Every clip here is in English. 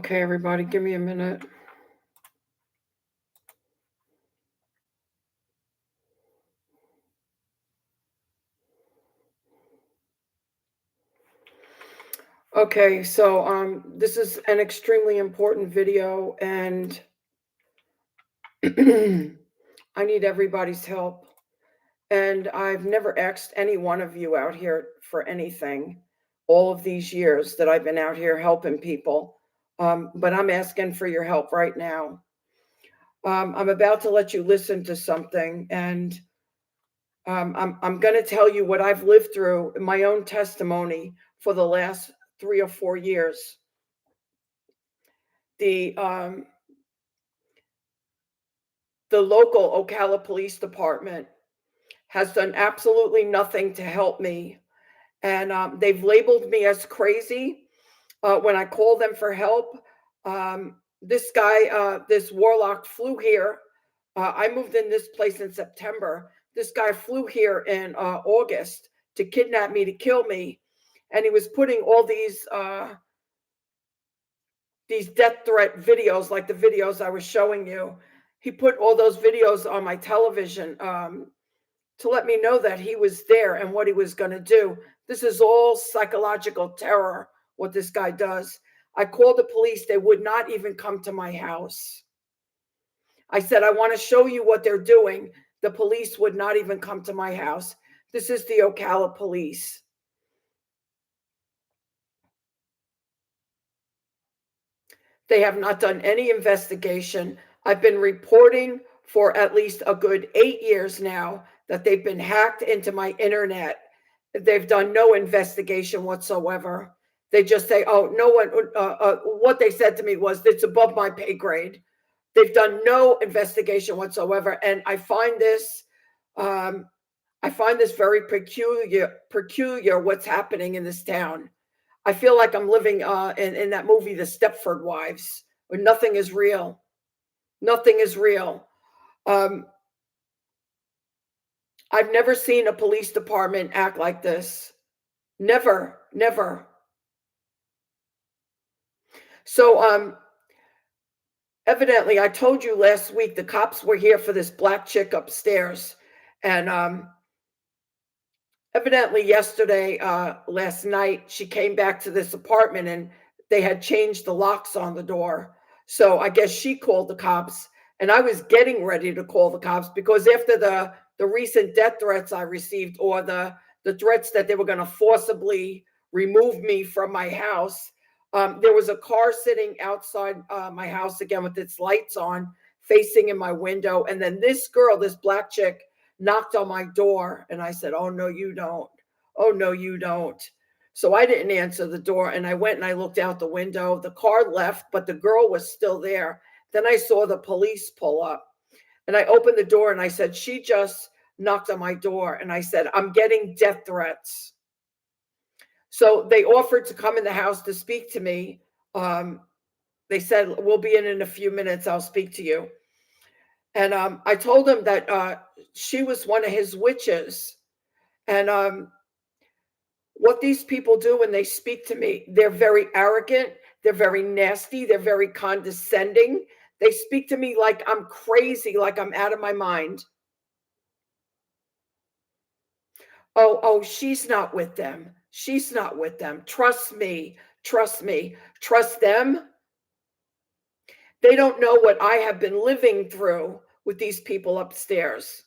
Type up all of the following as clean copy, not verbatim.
Okay, everybody, give me a minute. Okay, so this is an extremely important video, and I need everybody's help. And I've never asked any one of you out here for anything all of these years that I've been out here helping people. But I'm asking for your help right now. I'm about to let you listen to something, and I'm going to tell you what I've lived through in my own testimony for the last 3 or 4 years. The local Ocala Police Department has done absolutely nothing to help me, and they've labeled me as crazy when I call them for help. This guy, this warlock, flew here. I moved in this place in September. This guy flew here in August to kidnap me, to kill me, and he was putting all these death threat videos, like the videos I was showing you. He put all those videos on my television to let me know that he was there and what he was going to do. This is all psychological terror, what this guy does. I called the police. They would not even come to my house. I said, I want to show you what they're doing. The police would not even come to my house. This is the Ocala police. They have not done any investigation. I've been reporting for at least a good 8 years now that they've been hacked into my internet. They've done no investigation whatsoever. They just say, oh, no one, what they said to me was, it's above my pay grade. They've done no investigation whatsoever. And I find this very peculiar what's happening in this town. I feel like I'm living in that movie, The Stepford Wives, where nothing is real. Nothing is real. I've never seen a police department act like this. Never, never. So evidently, I told you last week the cops were here for this black chick upstairs. And evidently yesterday, last night, she came back to this apartment and they had changed the locks on the door. So I guess she called the cops, and I was getting ready to call the cops because after the recent death threats I received, or the threats that they were going to forcibly remove me from my house, there was a car sitting outside my house again with its lights on, facing in my window. And then this girl, this black chick, knocked on my door, and I said, oh, no, you don't. Oh, no, you don't. So I didn't answer the door, and I went and I looked out the window. The car left, but the girl was still there. Then I saw the police pull up, and I opened the door, and I said, she just knocked on my door. And I said, I'm getting death threats. So they offered to come in the house to speak to me. They said, we'll be in a few minutes. I'll speak to you. And I told him that she was one of his witches. And what these people do when they speak to me, they're very arrogant. They're very nasty. They're very condescending. They speak to me like I'm crazy, like I'm out of my mind. Oh, she's not with them. She's not with them. Trust me. Trust me. Trust them. They don't know what I have been living through with these people upstairs.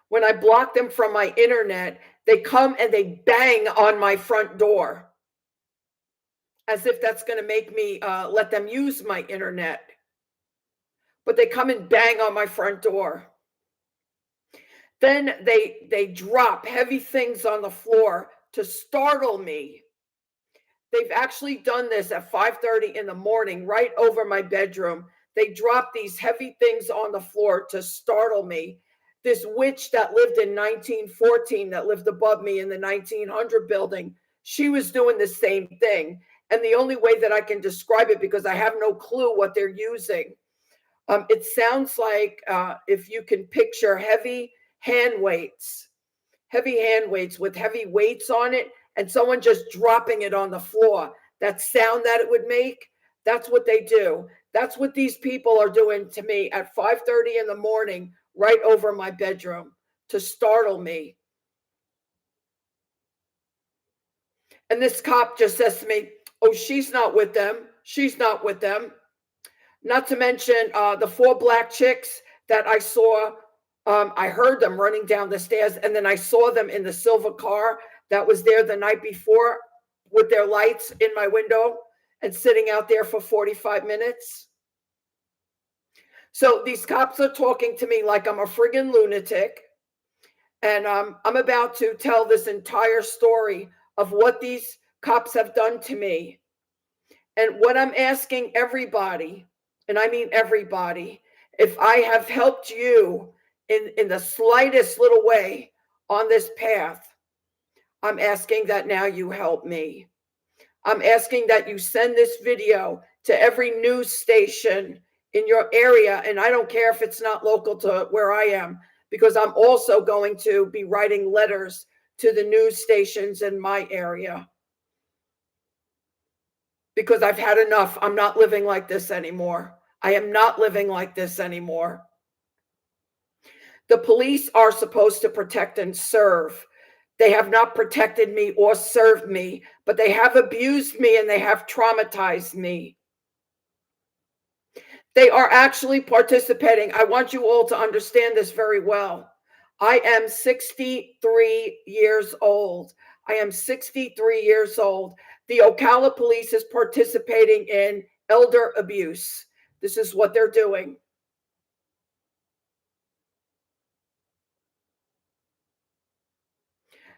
When I block them from my internet, they come and they bang on my front door as if that's going to make me let them use my internet. But they come and bang on my front door. Then they drop heavy things on the floor to startle me. They've actually done this at 5:30 in the morning, right over my bedroom. They drop these heavy things on the floor to startle me. This witch that lived in 1914, that lived above me in the 1900 building, she was doing the same thing. And the only way that I can describe it, because I have no clue what they're using, it sounds like if you can picture heavy hand weights with heavy weights on it, and someone just dropping it on the floor. That sound that it would make, That's what they do. That's what these people are doing to me at 5:30 in the morning, right over my bedroom to startle me. And this cop just says to me, "Oh, she's not with them. She's not with them." Not to mention the four black chicks that I saw. I heard them running down the stairs, and then I saw them in the silver car that was there the night before with their lights in my window and sitting out there for 45 minutes. So these cops are talking to me like I'm a friggin' lunatic. And I'm about to tell this entire story of what these cops have done to me. And what I'm asking everybody, and I mean everybody, if I have helped you in the slightest little way on this path, I'm asking that now you help me. I'm asking that you send this video to every news station in your area. And I don't care if it's not local to where I am, because I'm also going to be writing letters to the news stations in my area. Because I've had enough. I'm not living like this anymore. I am not living like this anymore. The police are supposed to protect and serve. They have not protected me or served me, but they have abused me and they have traumatized me. They are actually participating. I want you all to understand this very well. I am 63 years old. I am 63 years old. The Ocala police is participating in elder abuse. This is what they're doing.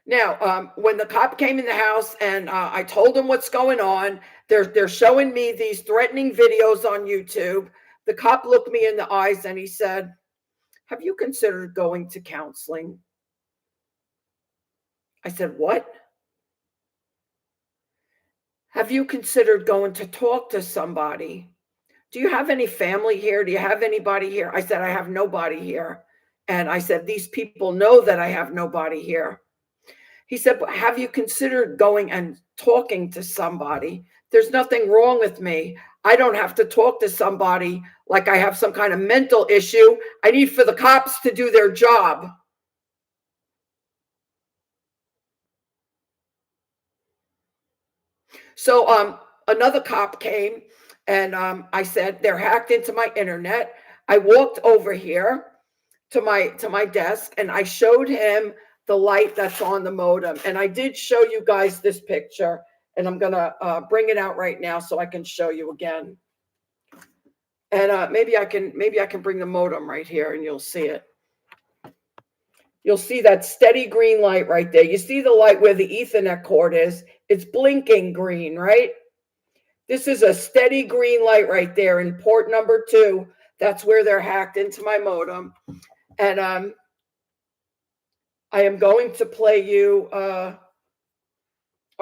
Now, when the cop came in the house and I told him what's going on, they're showing me these threatening videos on YouTube. The cop looked me in the eyes and he said, "Have you considered going to counseling?" I said, "What? Have you considered going to talk to somebody? Do you have any family here? Do you have anybody here?" I said, "I have nobody here." And I said, "These people know that I have nobody here." He said, "But have you considered going and talking to somebody? There's nothing wrong with me. I don't have to talk to somebody like I have some kind of mental issue. I need for the cops to do their job." So another cop came and I said, "They're hacked into my internet." I walked over here to my desk and I showed him the light that's on the modem. And I did show you guys this picture, and I'm gonna bring it out right now so I can show you again. And maybe I can bring the modem right here and you'll see it. You'll see that steady green light right there. You see the light where the Ethernet cord is. It's blinking green, right? This is a steady green light right there in port number 2. That's where they're hacked into my modem. And I am going to play you a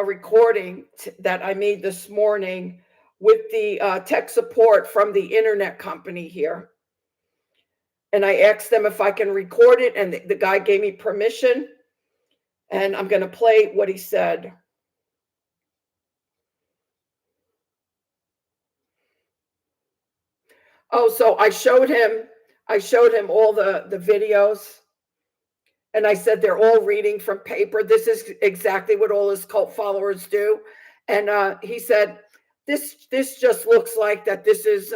recording that I made this morning with the tech support from the internet company here. And I asked them if I can record it, and the guy gave me permission. And I'm going to play what he said. Oh, so I showed him all the videos. And I said, they're all reading from paper. This is exactly what all his cult followers do. And he said, this just looks like that this is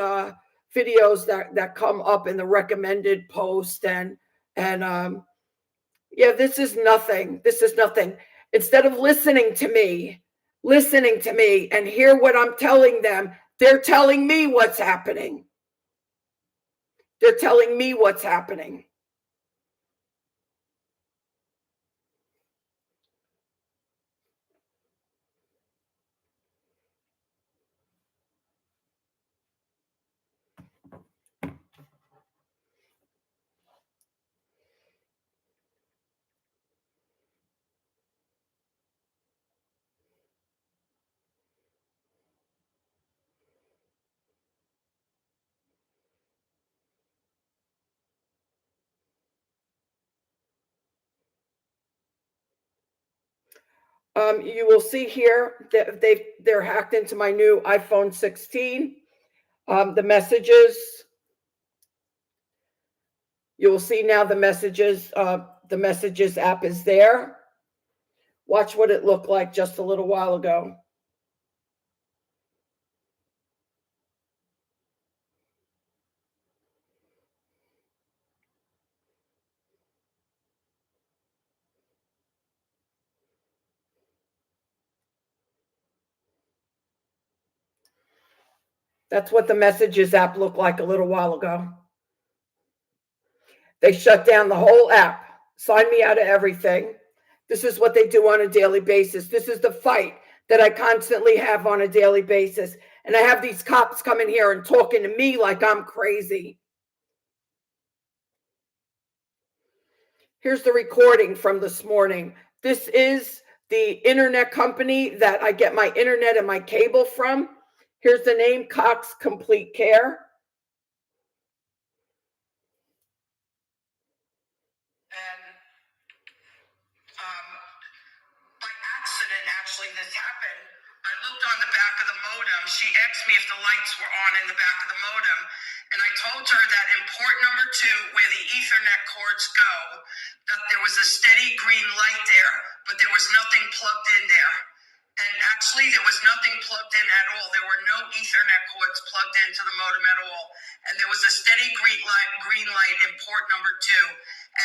videos that come up in the recommended post. And yeah, this is nothing. This is nothing. Instead of listening to me and hear what I'm telling them, they're telling me what's happening. They're telling me what's happening. You will see here that they're hacked into my new iPhone 16. The messages, you will see now the messages app is there. Watch what it looked like just a little while ago. That's what the messages app looked like a little while ago. They shut down the whole app, signed me out of everything. This is what they do on a daily basis. This is the fight that I constantly have on a daily basis. And I have these cops coming here and talking to me like I'm crazy. Here's the recording from this morning. This is the internet company that I get my internet and my cable from. Here's the name, Cox Complete Care. By accident, actually, this happened. I looked on the back of the modem. She asked me if the lights were on in the back of the modem. And I told her that in port number 2, where the Ethernet cords go, that there was a steady green light there, but there was nothing plugged in there. And actually, there was nothing plugged in at all. There were no Ethernet cords plugged into the modem at all. And there was a steady green light in port number 2.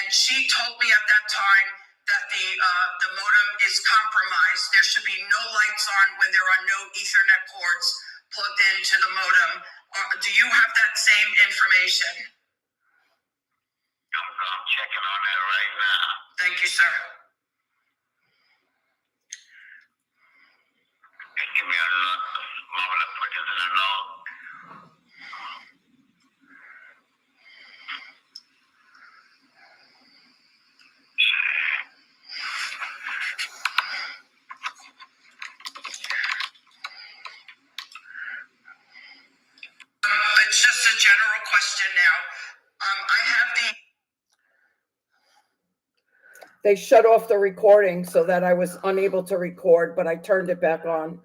And she told me at that time that the modem is compromised. There should be no lights on when there are no Ethernet cords plugged into the modem. Do you have that same information? I'm checking on that right now. Thank you, sir. Just give me a moment to put this in a note. It's just a general question now. I have They shut off the recording so that I was unable to record, but I turned it back on.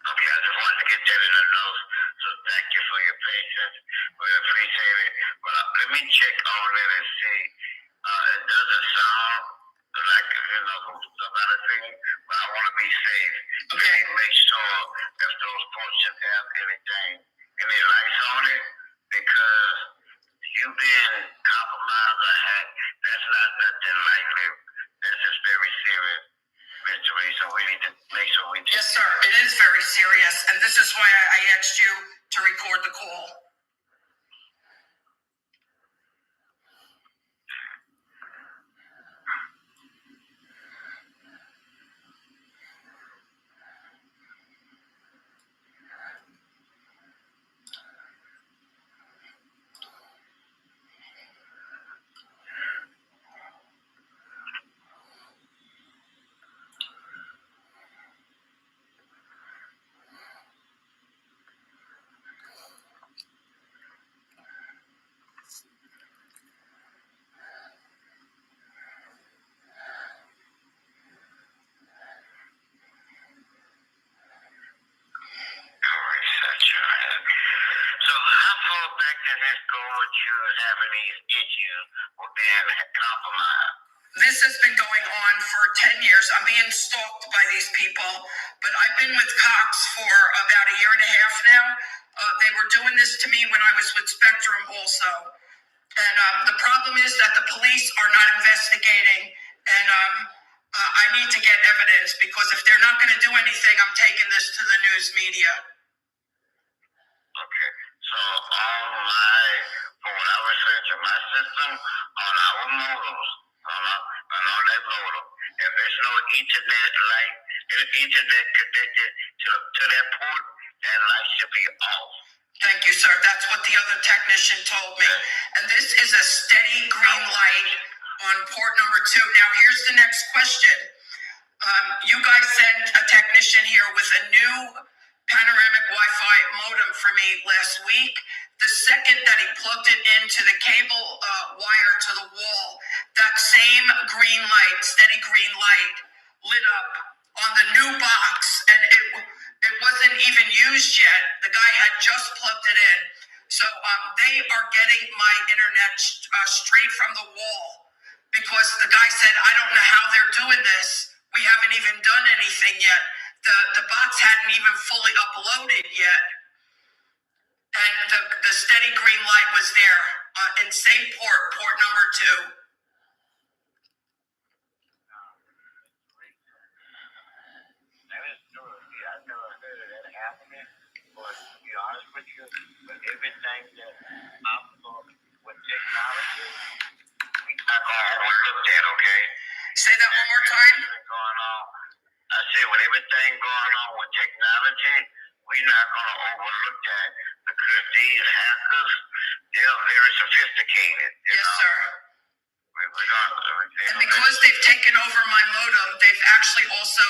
Okay, I just wanted to get that in the notes, so thank you for your patience. We appreciate it. But let me check on it and see. It doesn't sound like, some other thing, but I want to be safe. Okay. Make sure if those functions have any lights on it, because you've been compromised or hacked. That's not nothing likely. This is very serious. So we need to make sure we do. Yes, sir. It is very serious, and this is why I asked you to record the call. So how far back did this go with you having these issues with being compromised? This has been going on for 10 years. I'm being stalked by these people, but I've been with Cox for about a year and a half now. They were doing this to me when I was with Spectrum also. And the problem is that the police are not investigating, and I need to get evidence, because if they're not going to do anything, I'm taking this to the news media. Okay, so when I research in my system, on our modems, on that modem, if there's no Ethernet connected to that port, that light should be off. Thank you, sir. That's what the other technician told me. And this is a steady green light on port number 2. Now, here's the next question. You guys sent a technician here with a new panoramic Wi-Fi modem for me last week. The second that he plugged it into the cable wire to the wall, that same green light, steady green light, lit up on the new box, and it wasn't even used yet. The guy had just plugged it in. So they are getting my internet straight from the wall, because the guy said, I don't know how they're doing this. We haven't even done anything yet. The box hadn't even fully uploaded yet. And the steady green light was there in same port number 2. That is true. I've never heard of that happening. But to be honest with you, with everything that possible with technology, we're not going to overlook that, okay? Say that one more time. Going on. I say with everything going on with technology, we're not going to overlook that, because these hackers, they're very sophisticated. Yes, sir. And because they've taken over my modem, they've actually also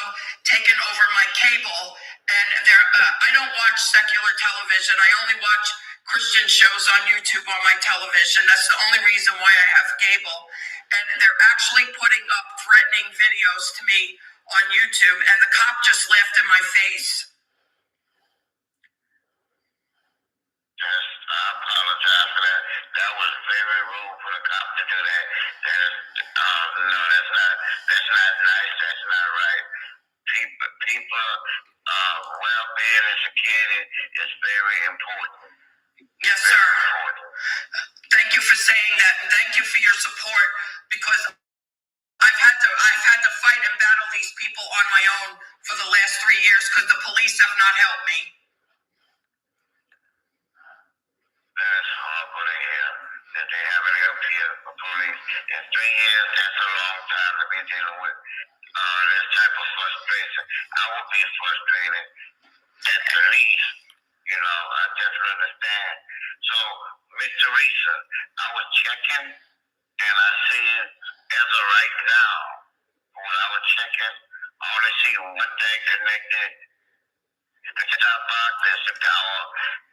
taken over my cable. And I don't watch secular television. I only watch Christian shows on YouTube on my television. That's the only reason why I have cable. And they're actually putting up threatening videos to me on YouTube. And the cop just laughed in my face. Yes, I apologize for that. That was very rude for the cop to do that. No, that's not nice. That's not right. People, well-being and security is very important. Yes, sir. Thank you for saying that, and thank you for your support, because I've had to fight and battle these people on my own for the last 3 years, because the police have not helped me. That's horrible to hear that they haven't helped you, the police. In 3 years, that's a long time to be dealing with this type of frustration. I would be frustrated at the least. I definitely understand. So, Miss Teresa, I was checking, and I see as of right now, when I was checking, I only see one thing connected. The top box, there's the power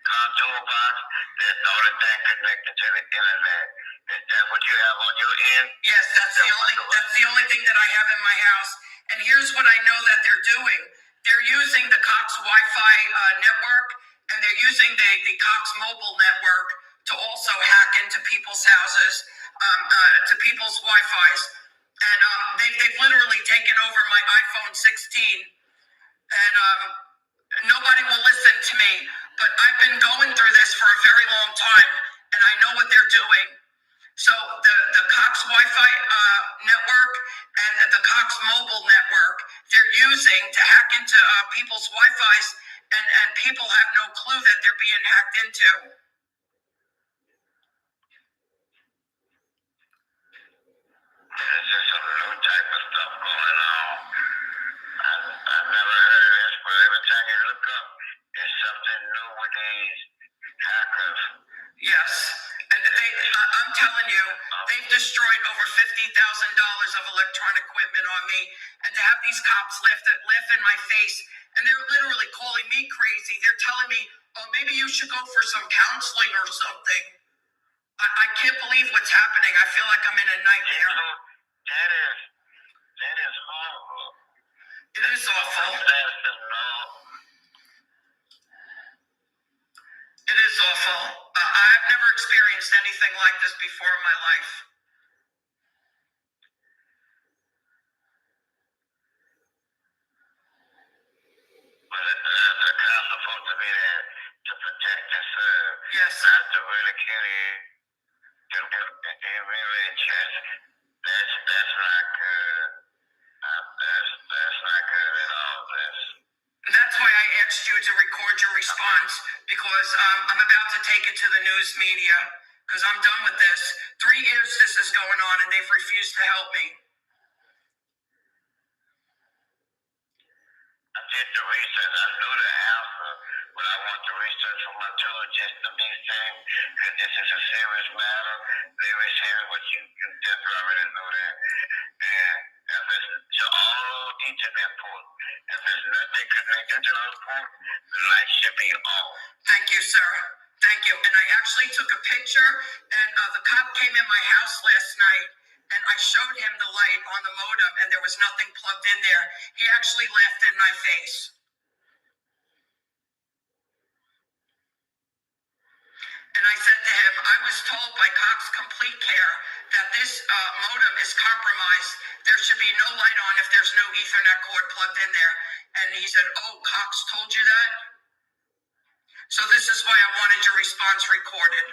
contour box, that's the only thing connected to the internet. Is that what you have on your end? Yes, that's the only thing that I have in my house. And here's what I know that they're doing. They're using the Cox Wi-Fi network, and they're using the Cox mobile network to also hack into people's houses, to people's Wi-Fis. And they've literally taken over my iPhone 16. And nobody will listen to me. But I've been going through this for a very long time, and I know what they're doing. So the Cox Wi-Fi network and the Cox mobile network, they're using to hack into people's Wi-Fis, and people have no clue that they're being hacked into. There's just some new type of stuff going on. I've never heard of this, but every time you look up, there's something new with these hackers. Yes. And I'm telling you, they've destroyed over $50,000 of electronic equipment on me. And to have these cops laugh in my face, and they're literally calling me crazy. They're telling me, oh, maybe you should go for some counseling or something. I can't believe what's happening. I feel like I'm in a nightmare. That is horrible. It is awful. It is awful. I've never experienced anything like this before in my life. But the cops are supposed to be there to protect and serve. Yes. Not to ridicule you. They really chest. That's not good. That's not good at all. That's why I asked you to record your response, because I'm about to take it to the news media, because I'm done with this. 3 years this is going on, and they've refused to help me. I did the research. I knew the answer, but I want the research for my tour just to be safe, because this is a serious matter. Very serious, but you definitely already know that. And I listen to all internet posts. If there's nothing connected to those points, the light should be off. Thank you, sir. Thank you. And I actually took a picture, and the cop came in my house last night, and I showed him the light on the modem, and there was nothing plugged in there. He actually laughed in my face. And I said to him, I was told by Cox Complete Care that this modem is compromised. There should be no light on if there's no Ethernet cord plugged in there. And he said, oh, Cox told you that? So this is why I wanted your response recorded.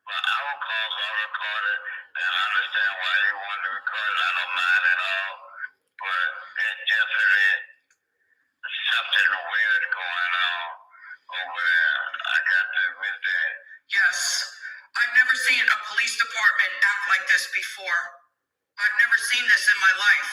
Well, our calls are recorded, and I understand why you want to record it. I don't mind at all. But it definitely is something weird going on over there. I got to admit that. Yes. I've never seen a police department act like this before. I've never seen this in my life.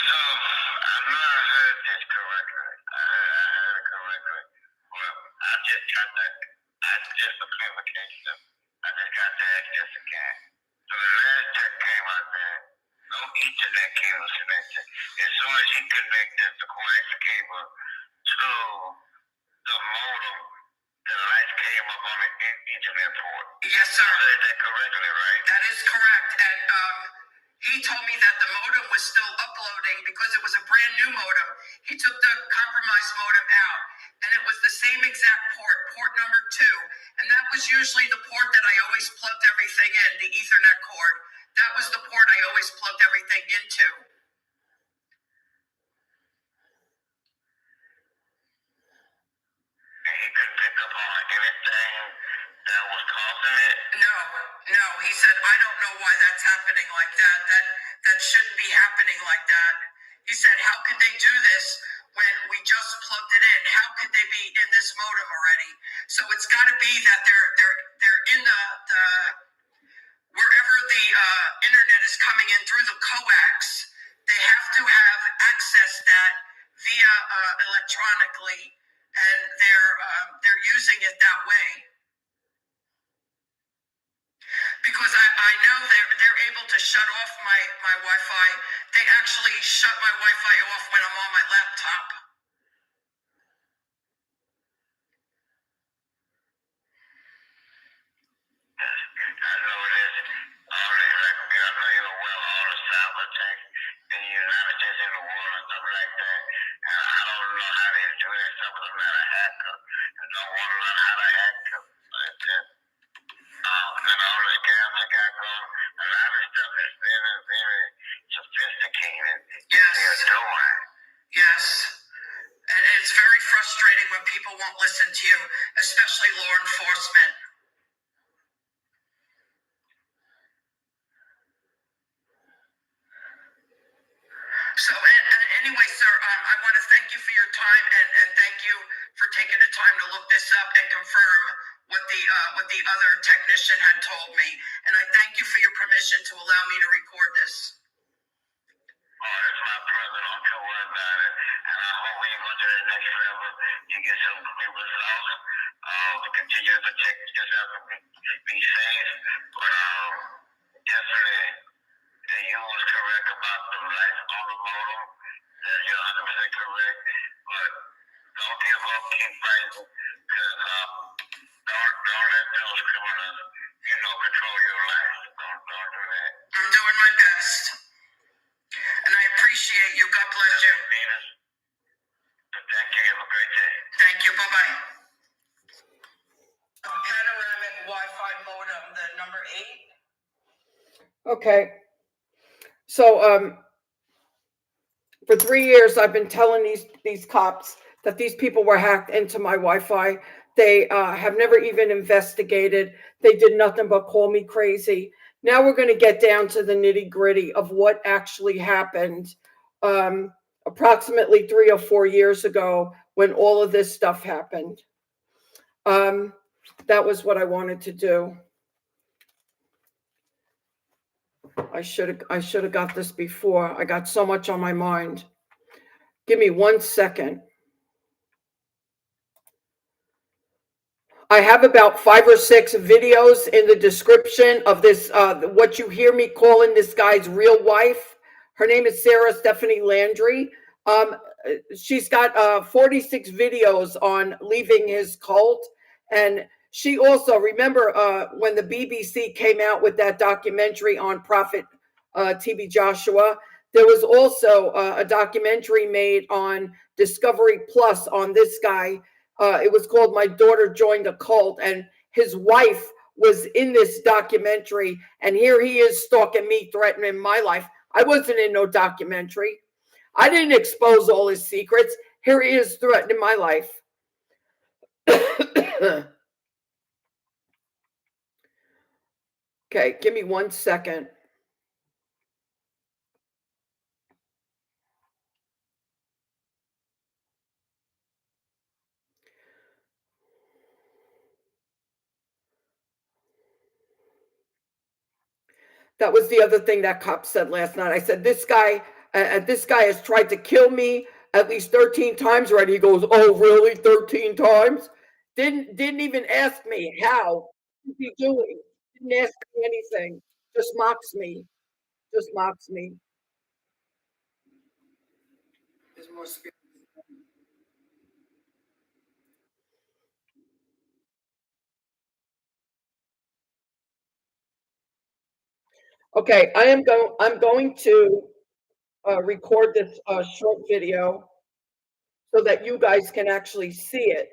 So, I'm not heard this correctly. I heard it correctly. Well, I just for clarification, I just got to ask this again. So the last check came out there, no Ethernet cable connected. As soon as he connected the coax cable to the modem, the lights came up on the Ethernet port. Yes, sir. I heard that correctly, right? That is correct. And he told me that the modem was still uploading because it was a brand new modem. He took the compromised modem out, and it was the same exact port number 2. And that was usually the port that I always plugged everything in, the Ethernet cord. That was the port I always plugged everything into. And he couldn't pick up on anything that was causing it? No. He said, I don't know why that's happening like that. That shouldn't be happening like that. He said, how could they do this when we just plugged it in? How could they be in this modem already? So it's got to be that they're in the wherever the internet is coming in through the coax. They have to have access that via electronically, and they're using it that way. Because I know they're able to shut off my Wi-Fi. They actually shut my Wi-Fi off when I'm on my laptop. I know it is. I know you're aware of all the cyber attacks in the United States and the world and stuff like that. And I don't know how they do that stuff, but I'm not a hacker. I don't want to learn how to hack them. And all the scams that got going, a lot of stuff is very, very sophisticated. Yes. They're doing. Yes. And it's very frustrating when people won't listen to you, especially law enforcement. So anyway, sir, I want to thank you for your time and thank you for taking the time to look this up and confirm what the other technician had told me. And I thank you for your permission to allow me to record this. Oh, it's my pleasure. Don't you worry about it. And I hope when you go to the next level, you get some good results. Continue to protect yourself and be safe. But definitely, you was correct about the lights on the modem. You're 100% correct. But don't give up. Keep fighting. Because don't let those criminals, control your life. Don't do that. I'm doing my best. And I appreciate you. God bless you. Thank you. Have a great day. Thank you. Bye-bye. Panoramic Wi-Fi modem, the number 8. Okay. So for 3 years, I've been telling these cops that these people were hacked into my Wi-Fi. They have never even investigated. They did nothing but call me crazy. Now we're going to get down to the nitty-gritty of what actually happened approximately 3 or 4 years ago when all of this stuff happened. That was what I wanted to do. I should have got this before. I got so much on my mind. Give me 1 second. I have about 5 or 6 videos in the description of this, what you hear me calling this guy's real wife. Her name is Sarah Stephanie Landry. She's got 46 videos on leaving his cult. And she also, remember when the BBC came out with that documentary on Prophet TB Joshua, there was also a documentary made on Discovery Plus on this guy. It was called My Daughter Joined a Cult, and his wife was in this documentary. And here he is stalking me, threatening my life. I wasn't in no documentary. I didn't expose all his secrets. Here he is threatening my life. Okay, give me 1 second. That was the other thing that cop said last night. I said, this guy has tried to kill me at least 13 times already. He goes, oh, really? 13 times? Didn't even ask me how. What's he doing? Didn't ask me anything. Just mocks me. Just mocks me. There's more spirit. Okay, I'm going to record this short video so that you guys can actually see it.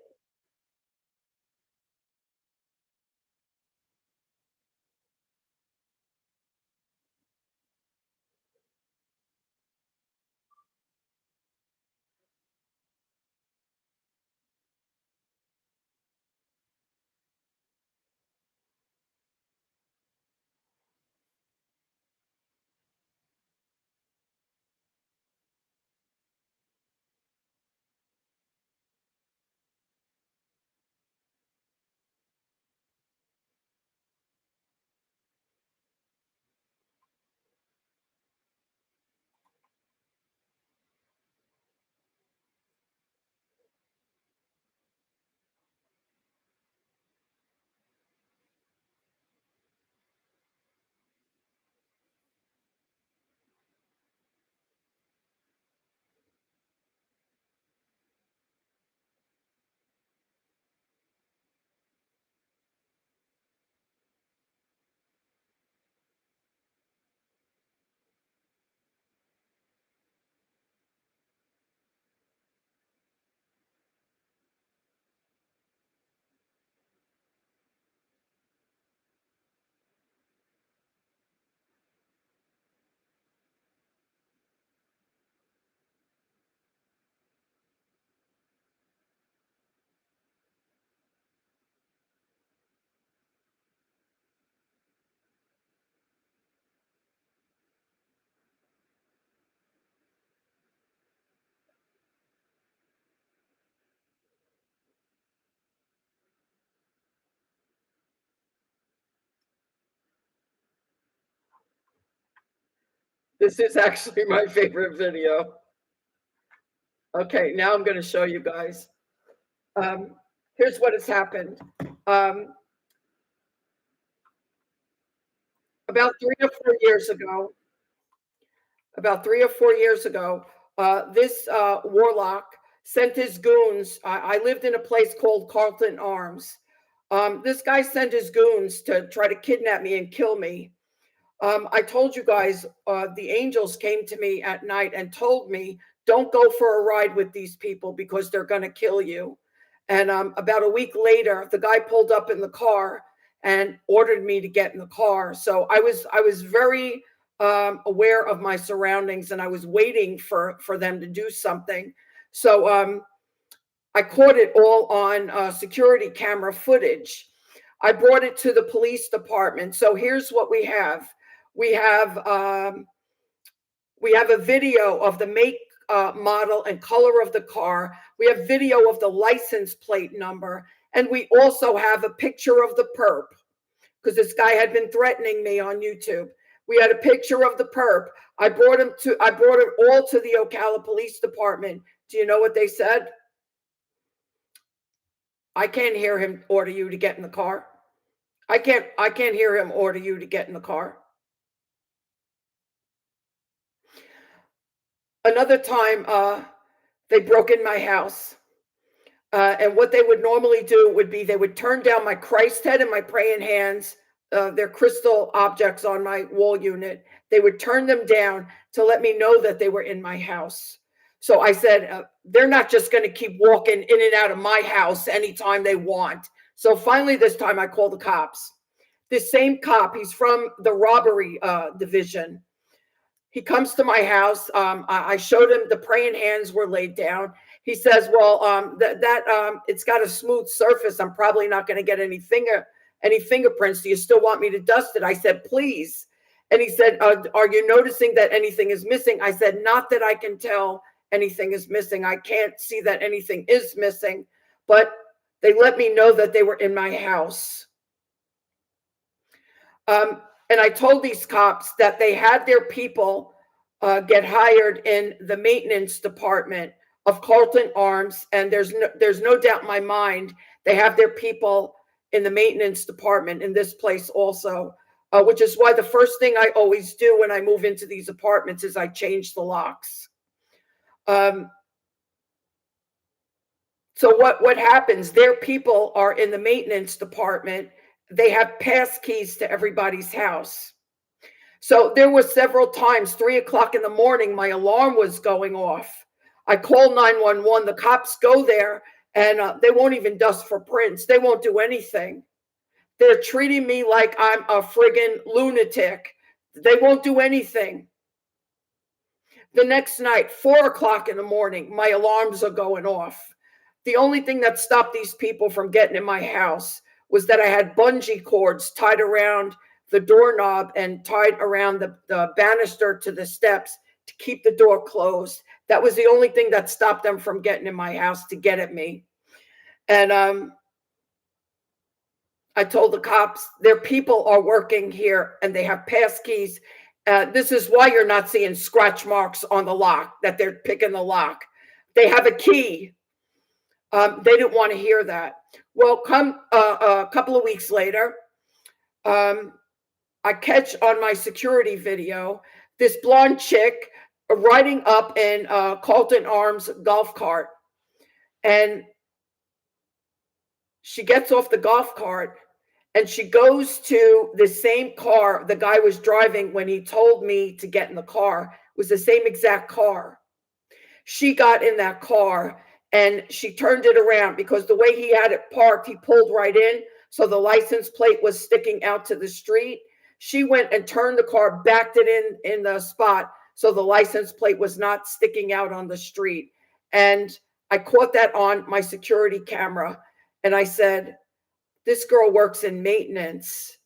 This is actually my favorite video. Okay, now I'm going to show you guys. Here's what has happened. Um, about 3 or 4 years ago, this warlock sent his goons. I lived in a place called Carlton Arms. This guy sent his goons to try to kidnap me and kill me. I told you guys, the angels came to me at night and told me, don't go for a ride with these people because they're going to kill you. And about a week later, the guy pulled up in the car and ordered me to get in the car. So I was very aware of my surroundings, and I was waiting for them to do something. So I caught it all on security camera footage. I brought it to the police department. So here's what we have. We have a video of the make, model, and color of the car. We have video of the license plate number, and we also have a picture of the perp because this guy had been threatening me on YouTube. We had a picture of the perp. I brought it all to the Ocala Police Department. Do you know what they said? I can't hear him order you to get in the car. I can't hear him order you to get in the car. Another time, they broke in my house. And what they would normally do would be they would turn down my Christ head and my praying hands, their crystal objects on my wall unit. They would turn them down to let me know that they were in my house. So I said, they're not just going to keep walking in and out of my house anytime they want. So finally, this time I called the cops. This same cop, he's from the robbery division. He comes to my house. I showed him the praying hands were laid down. He says, "Well, it's got a smooth surface. I'm probably not going to get any fingerprints. Do you still want me to dust it?" I said, "Please." And he said, "Are you noticing that anything is missing?" I said, "Not that I can tell anything is missing. I can't see that anything is missing, but they let me know that they were in my house." And I told these cops that they had their people get hired in the maintenance department of Carlton Arms, and there's no doubt in my mind they have their people in the maintenance department in this place also, which is why the first thing I always do when I move into these apartments is I change the locks. So what happens? Their people are in the maintenance department. They have pass keys to everybody's house. So there were several times, 3 o'clock in the morning, my alarm was going off. I call 911. The cops go there, and they won't even dust for prints. They won't do anything. They're treating me like I'm a friggin' lunatic. They won't do anything. The next night, 4 o'clock in the morning, my alarms are going off. The only thing that stopped these people from getting in my house was that I had bungee cords tied around the doorknob and tied around the banister to the steps to keep the door closed. That was the only thing that stopped them from getting in my house to get at me. And I told the cops, their people are working here and they have pass keys. This is why you're not seeing scratch marks on the lock, that they're picking the lock. They have a key. They didn't want to hear that. Well, come a couple of weeks later, I catch on my security video this blonde chick riding up in Carlton Arms golf cart. And she gets off the golf cart and she goes to the same car the guy was driving when he told me to get in the car. It was the same exact car. She got in that car and she turned it around because the way he had it parked, he pulled right in. So the license plate was sticking out to the street. She went and turned the car, backed it in the spot so the license plate was not sticking out on the street. And I caught that on my security camera. And I said, this girl works in maintenance.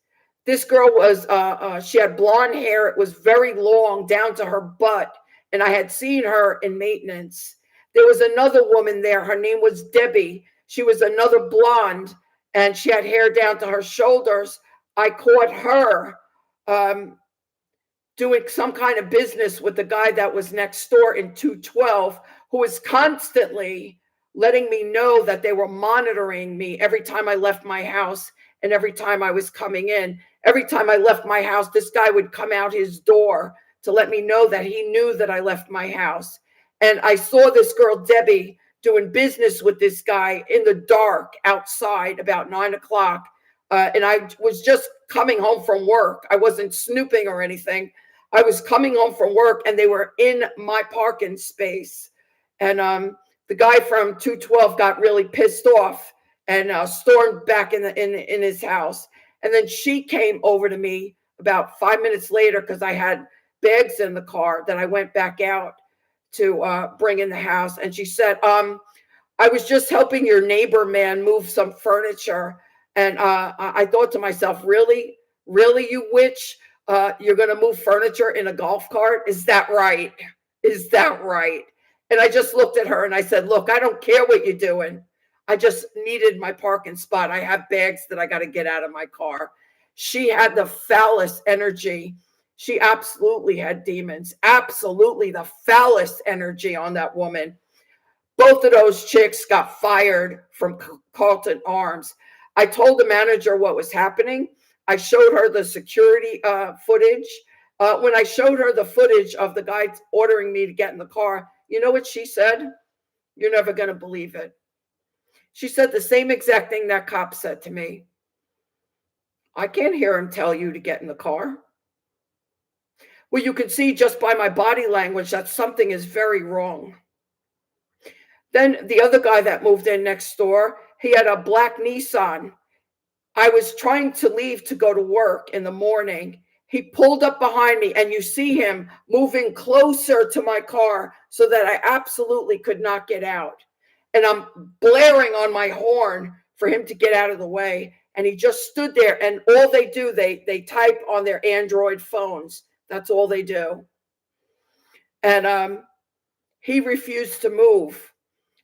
This girl was, she had blonde hair. It was very long down to her butt. And I had seen her in maintenance. There was another woman there. Her name was Debbie. She was another blonde and she had hair down to her shoulders. I caught her doing some kind of business with the guy that was next door in 212, who was constantly letting me know that they were monitoring me every time I left my house and every time I was coming in. Every time I left my house, this guy would come out his door to let me know that he knew that I left my house. And I saw this girl, Debbie, doing business with this guy in the dark outside about 9 o'clock. And I was just coming home from work. I wasn't snooping or anything. I was coming home from work and they were in my parking space. And the guy from 212 got really pissed off and stormed back in his house. And then she came over to me about 5 minutes later because I had bags in the car that I went back out to bring in the house. And she said, I was just helping your neighbor man move some furniture. And I thought to myself, really, you witch? You're going to move furniture in a golf cart? Is that right? Is that right? And I just looked at her and I said, look, I don't care what you're doing. I just needed my parking spot. I have bags that I got to get out of my car. She had the foulest energy. She absolutely had demons. Absolutely the foulest energy on that woman. Both of those chicks got fired from Carlton Arms. I told the manager what was happening. I showed her the security footage. When I showed her the footage of the guy ordering me to get in the car, you know what she said? You're never going to believe it. She said the same exact thing that cop said to me. I can't hear him tell you to get in the car. Well, you can see just by my body language that something is very wrong. Then the other guy that moved in next door, he had a black Nissan. I was trying to leave to go to work in the morning. He pulled up behind me, and you see him moving closer to my car so that I absolutely could not get out. And I'm blaring on my horn for him to get out of the way. And he just stood there, and all they do, they type on their Android phones. That's all they do. And he refused to move.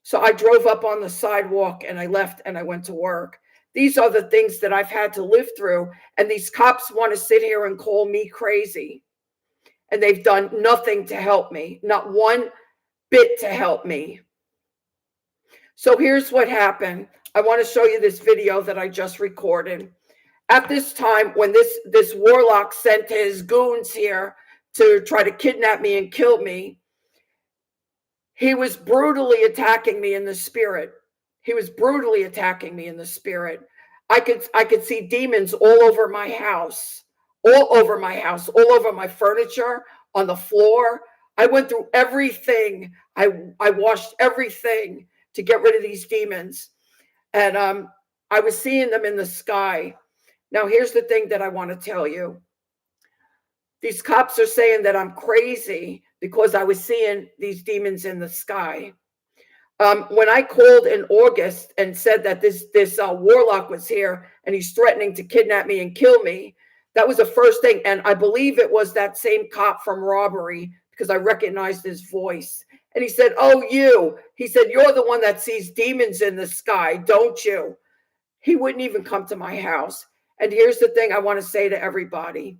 So I drove up on the sidewalk and I left and I went to work. These are the things that I've had to live through. And these cops want to sit here and call me crazy. And they've done nothing to help me, not one bit to help me. So here's what happened. I want to show you this video that I just recorded. At this time, when this warlock sent his goons here to try to kidnap me and kill me, he was brutally attacking me in the spirit. He was brutally attacking me in the spirit. I could see demons all over my house, all over my furniture, on the floor. I went through everything. I washed everything to get rid of these demons. And I was seeing them in the sky. Now, here's the thing that I want to tell you. These cops are saying that I'm crazy because I was seeing these demons in the sky. When I called in August and said that this warlock was here and he's threatening to kidnap me and kill me, that was the first thing. And I believe it was that same cop from robbery because I recognized his voice. And he said, oh, you. He said, you're the one that sees demons in the sky, don't you? He wouldn't even come to my house. And here's the thing I want to say to everybody.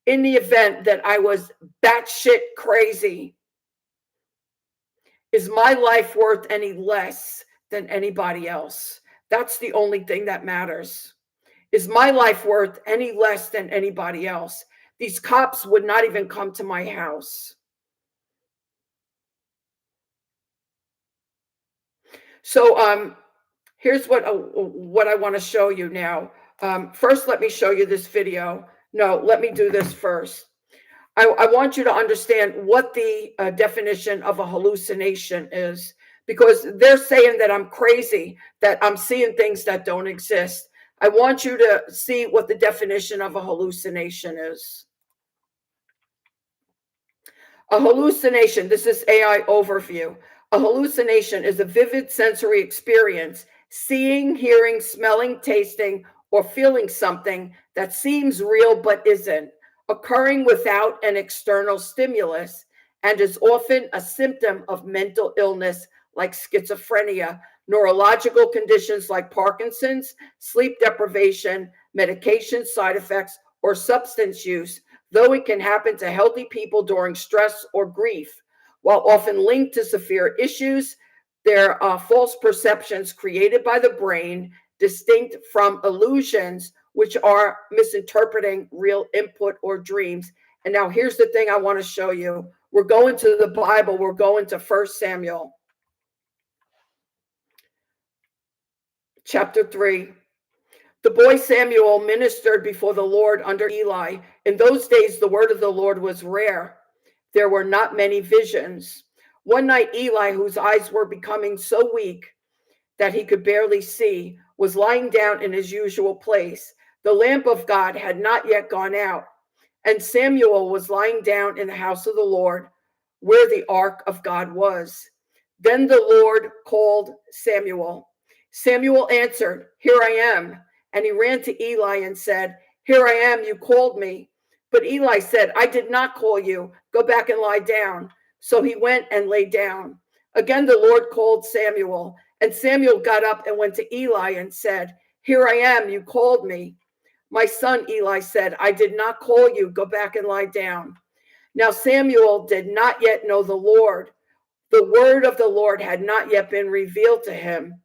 In the event that I was batshit crazy, is my life worth any less than anybody else? That's the only thing that matters. Is my life worth any less than anybody else? These cops would not even come to my house. So here's what I want to show you now. First, let me show you this video. No, let me do this first. I want you to understand what the definition of a hallucination is, because they're saying that I'm crazy, that I'm seeing things that don't exist. I want you to see what the definition of a hallucination is. A hallucination, this is AI overview. A hallucination is a vivid sensory experience, seeing, hearing, smelling, tasting, or feeling something that seems real but isn't, occurring without an external stimulus, and is often a symptom of mental illness like schizophrenia, neurological conditions like Parkinson's, sleep deprivation, medication side effects, or substance use, though it can happen to healthy people during stress or grief. While often linked to severe issues, there are false perceptions created by the brain, distinct from illusions, which are misinterpreting real input or dreams. And now here's the thing I want to show you. We're going to the Bible. We're going to 1 Samuel. Chapter 3. The boy Samuel ministered before the Lord under Eli. In those days, the word of the Lord was rare. There were not many visions. One night, Eli, whose eyes were becoming so weak that he could barely see, was lying down in his usual place. The lamp of God had not yet gone out, and Samuel was lying down in the house of the Lord, where the ark of God was. Then the Lord called Samuel. Samuel answered, "Here I am." And he ran to Eli and said, "Here I am, you called me." But Eli said, "I did not call you. Go back and lie down." So he went and lay down. Again, the Lord called Samuel, and Samuel got up and went to Eli and said, "Here I am, you called me." "My son," Eli said, "I did not call you. Go back and lie down." Now Samuel did not yet know the Lord, The word of the Lord had not yet been revealed to him.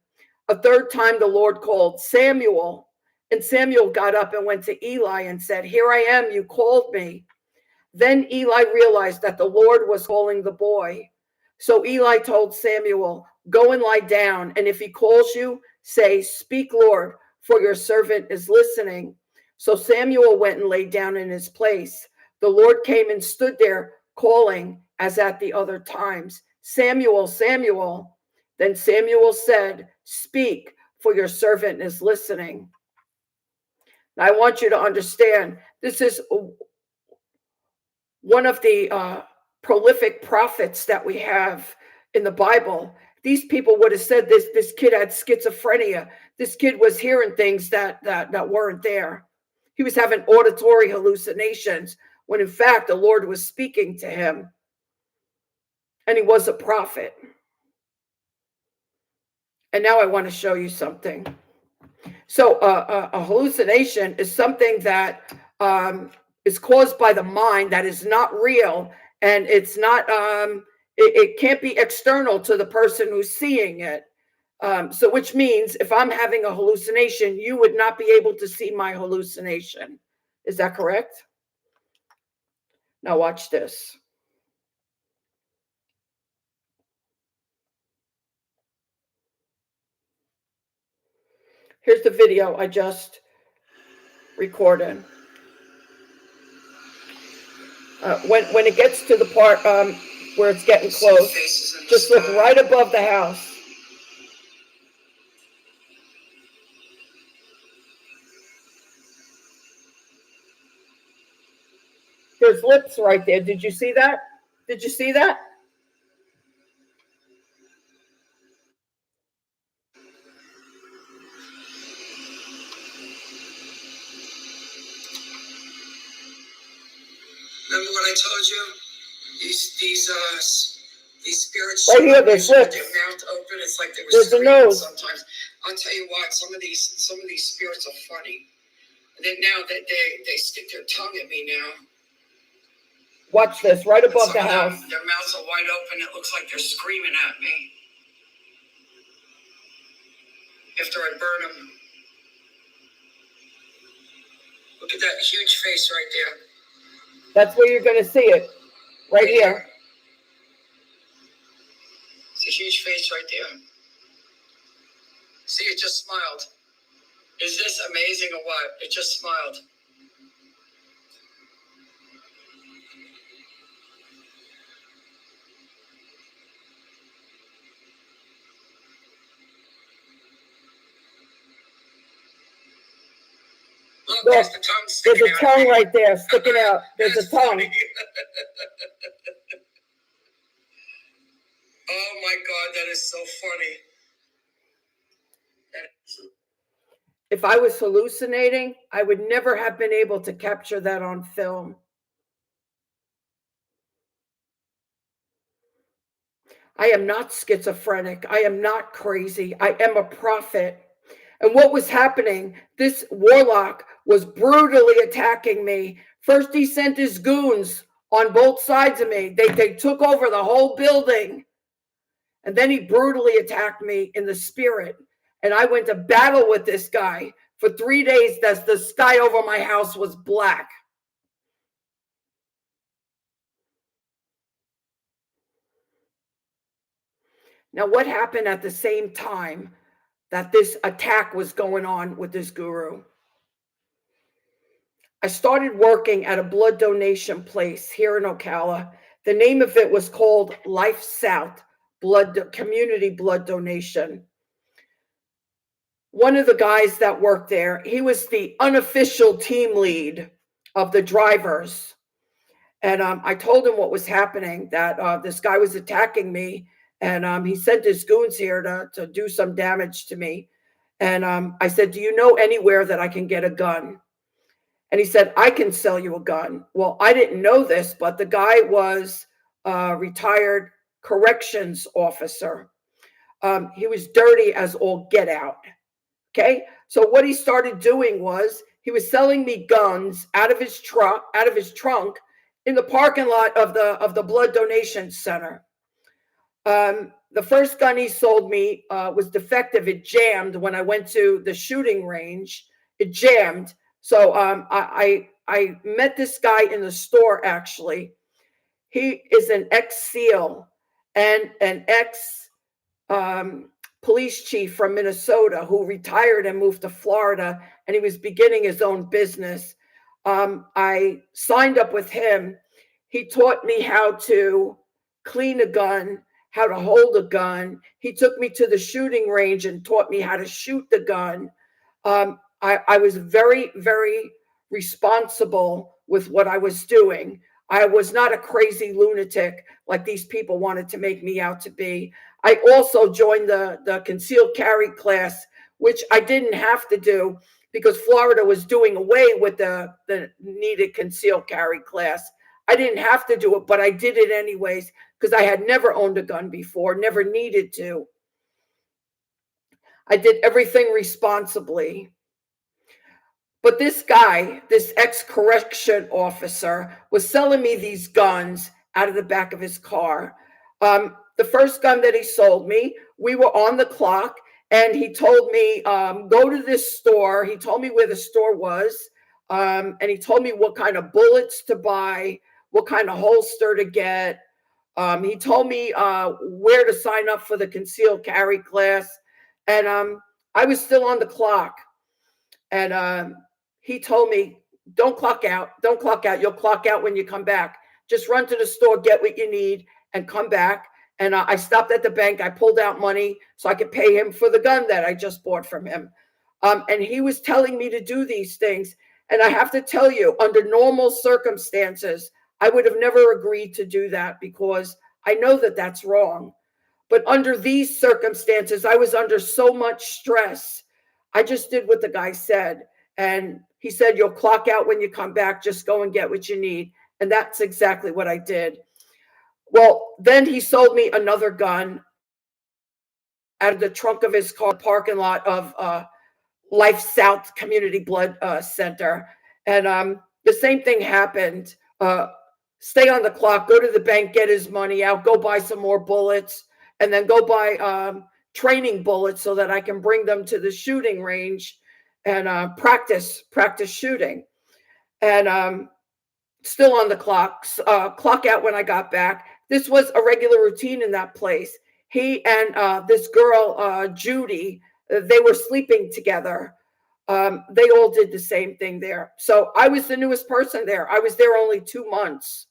A third time the Lord called, Samuel. And Samuel got up and went to Eli and said, Here I am, you called me. Then Eli realized that the Lord was calling the boy. So Eli told Samuel, Go and lie down, and if he calls you, say, Speak, Lord, for your servant is listening. So Samuel went and lay down in his place. The Lord came and stood there, calling as at the other times, Samuel, Samuel. Then Samuel said, Speak, for your servant is listening. Now, I want you to understand, this is one of the prolific prophets that we have in the Bible. These people would have said this kid had schizophrenia. This kid was hearing things that weren't there. He was having auditory hallucinations when in fact the Lord was speaking to him. And he was a prophet. And now I want to show you something. So a hallucination is something that is caused by the mind that is not real, and it's not it can't be external to the person who's seeing it. So which means if I'm having a hallucination, you would not be able to see my hallucination. Is that correct? Now watch this. Here's the video I just recorded. When it gets to the part where it's getting close, just look right above the house. There's lips right there. Did you see that? Did you see that? Remember what I told you? These spirits right here, there's lips. Their mouth open. It's like they were there's screaming the nose. sometimes. I'll tell you what, some of these spirits are funny. And then now that they stick their tongue at me now. Watch this, right above the house. Their mouths are wide open. It looks like they're screaming at me. After I burn them. Look at that huge face right there. That's where you're going to see it. Right here. It's a huge face right there. See, it just smiled. Is this amazing or what? It just smiled. Look, there's the tongue sticking out. There's a tongue right there sticking out. There's a tongue. Oh my God, that is so funny. If I was hallucinating, I would never have been able to capture that on film. I am not schizophrenic. I am not crazy. I am a prophet. And what was happening, this warlock was brutally attacking me. First, he sent his goons on both sides of me. They took over the whole building. And then he brutally attacked me in the spirit. And I went to battle with this guy for 3 days. The sky over my house was black. Now, what happened at the same time that this attack was going on with this guru? I started working at a blood donation place here in Ocala. The name of it was called Life South Community Blood Donation. One of the guys that worked there, he was the unofficial team lead of the drivers. And I told him what was happening, that this guy was attacking me. And he sent his goons here to do some damage to me. And I said, do you know anywhere that I can get a gun? And he said, I can sell you a gun. Well, I didn't know this, but the guy was a retired corrections officer. He was dirty as all get out. Okay. So what he started doing was he was selling me guns out of his trunk in the parking lot of the blood donation center. The first gun he sold me was defective. It jammed when I went to the shooting range. It jammed. So I met this guy in the store, actually. He is an ex-SEAL and an ex police chief from Minnesota who retired and moved to Florida, and he was beginning his own business. I signed up with him. He taught me how to clean a gun, how to hold a gun. He took me to the shooting range and taught me how to shoot the gun. I was very, very responsible with what I was doing. I was not a crazy lunatic like these people wanted to make me out to be. I also joined the concealed carry class, which I didn't have to do because Florida was doing away with the needed concealed carry class. I didn't have to do it, but I did it anyways because I had never owned a gun before, never needed to. I did everything responsibly. But this guy, this ex-correction officer, was selling me these guns out of the back of his car. The first gun that he sold me, we were on the clock, and he told me, go to this store. He told me where the store was, and he told me what kind of bullets to buy, what kind of holster to get. He told me where to sign up for the concealed carry class, and I was still on the clock. And he told me, don't clock out. Don't clock out. You'll clock out when you come back. Just run to the store, get what you need, and come back. And I stopped at the bank. I pulled out money so I could pay him for the gun that I just bought from him. And he was telling me to do these things. And I have to tell you, under normal circumstances, I would have never agreed to do that because I know that that's wrong. But under these circumstances, I was under so much stress. I just did what the guy said. And he said, you'll clock out when you come back. Just go and get what you need. And that's exactly what I did. Well, then he sold me another gun out of the trunk of his car, parking lot of Life South Community Blood Center. And the same thing happened. Stay on the clock, go to the bank, get his money out, go buy some more bullets, and then go buy training bullets so that I can bring them to the shooting range and practice shooting. And still on the clock, clock out when I got back. This was a regular routine in that place. He and this girl, Judy, they were sleeping together. They all did the same thing there. So I was the newest person there. I was there only 2 months.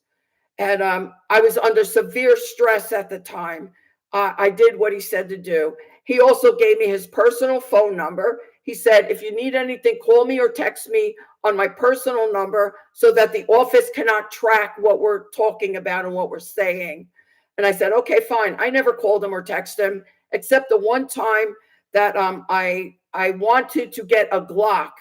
And I was under severe stress at the time. I did what he said to do. He also gave me his personal phone number. He said, if you need anything, call me or text me on my personal number so that the office cannot track what we're talking about and what we're saying. And I said, okay, fine. I never called him or texted him, except the one time that I wanted to get a Glock.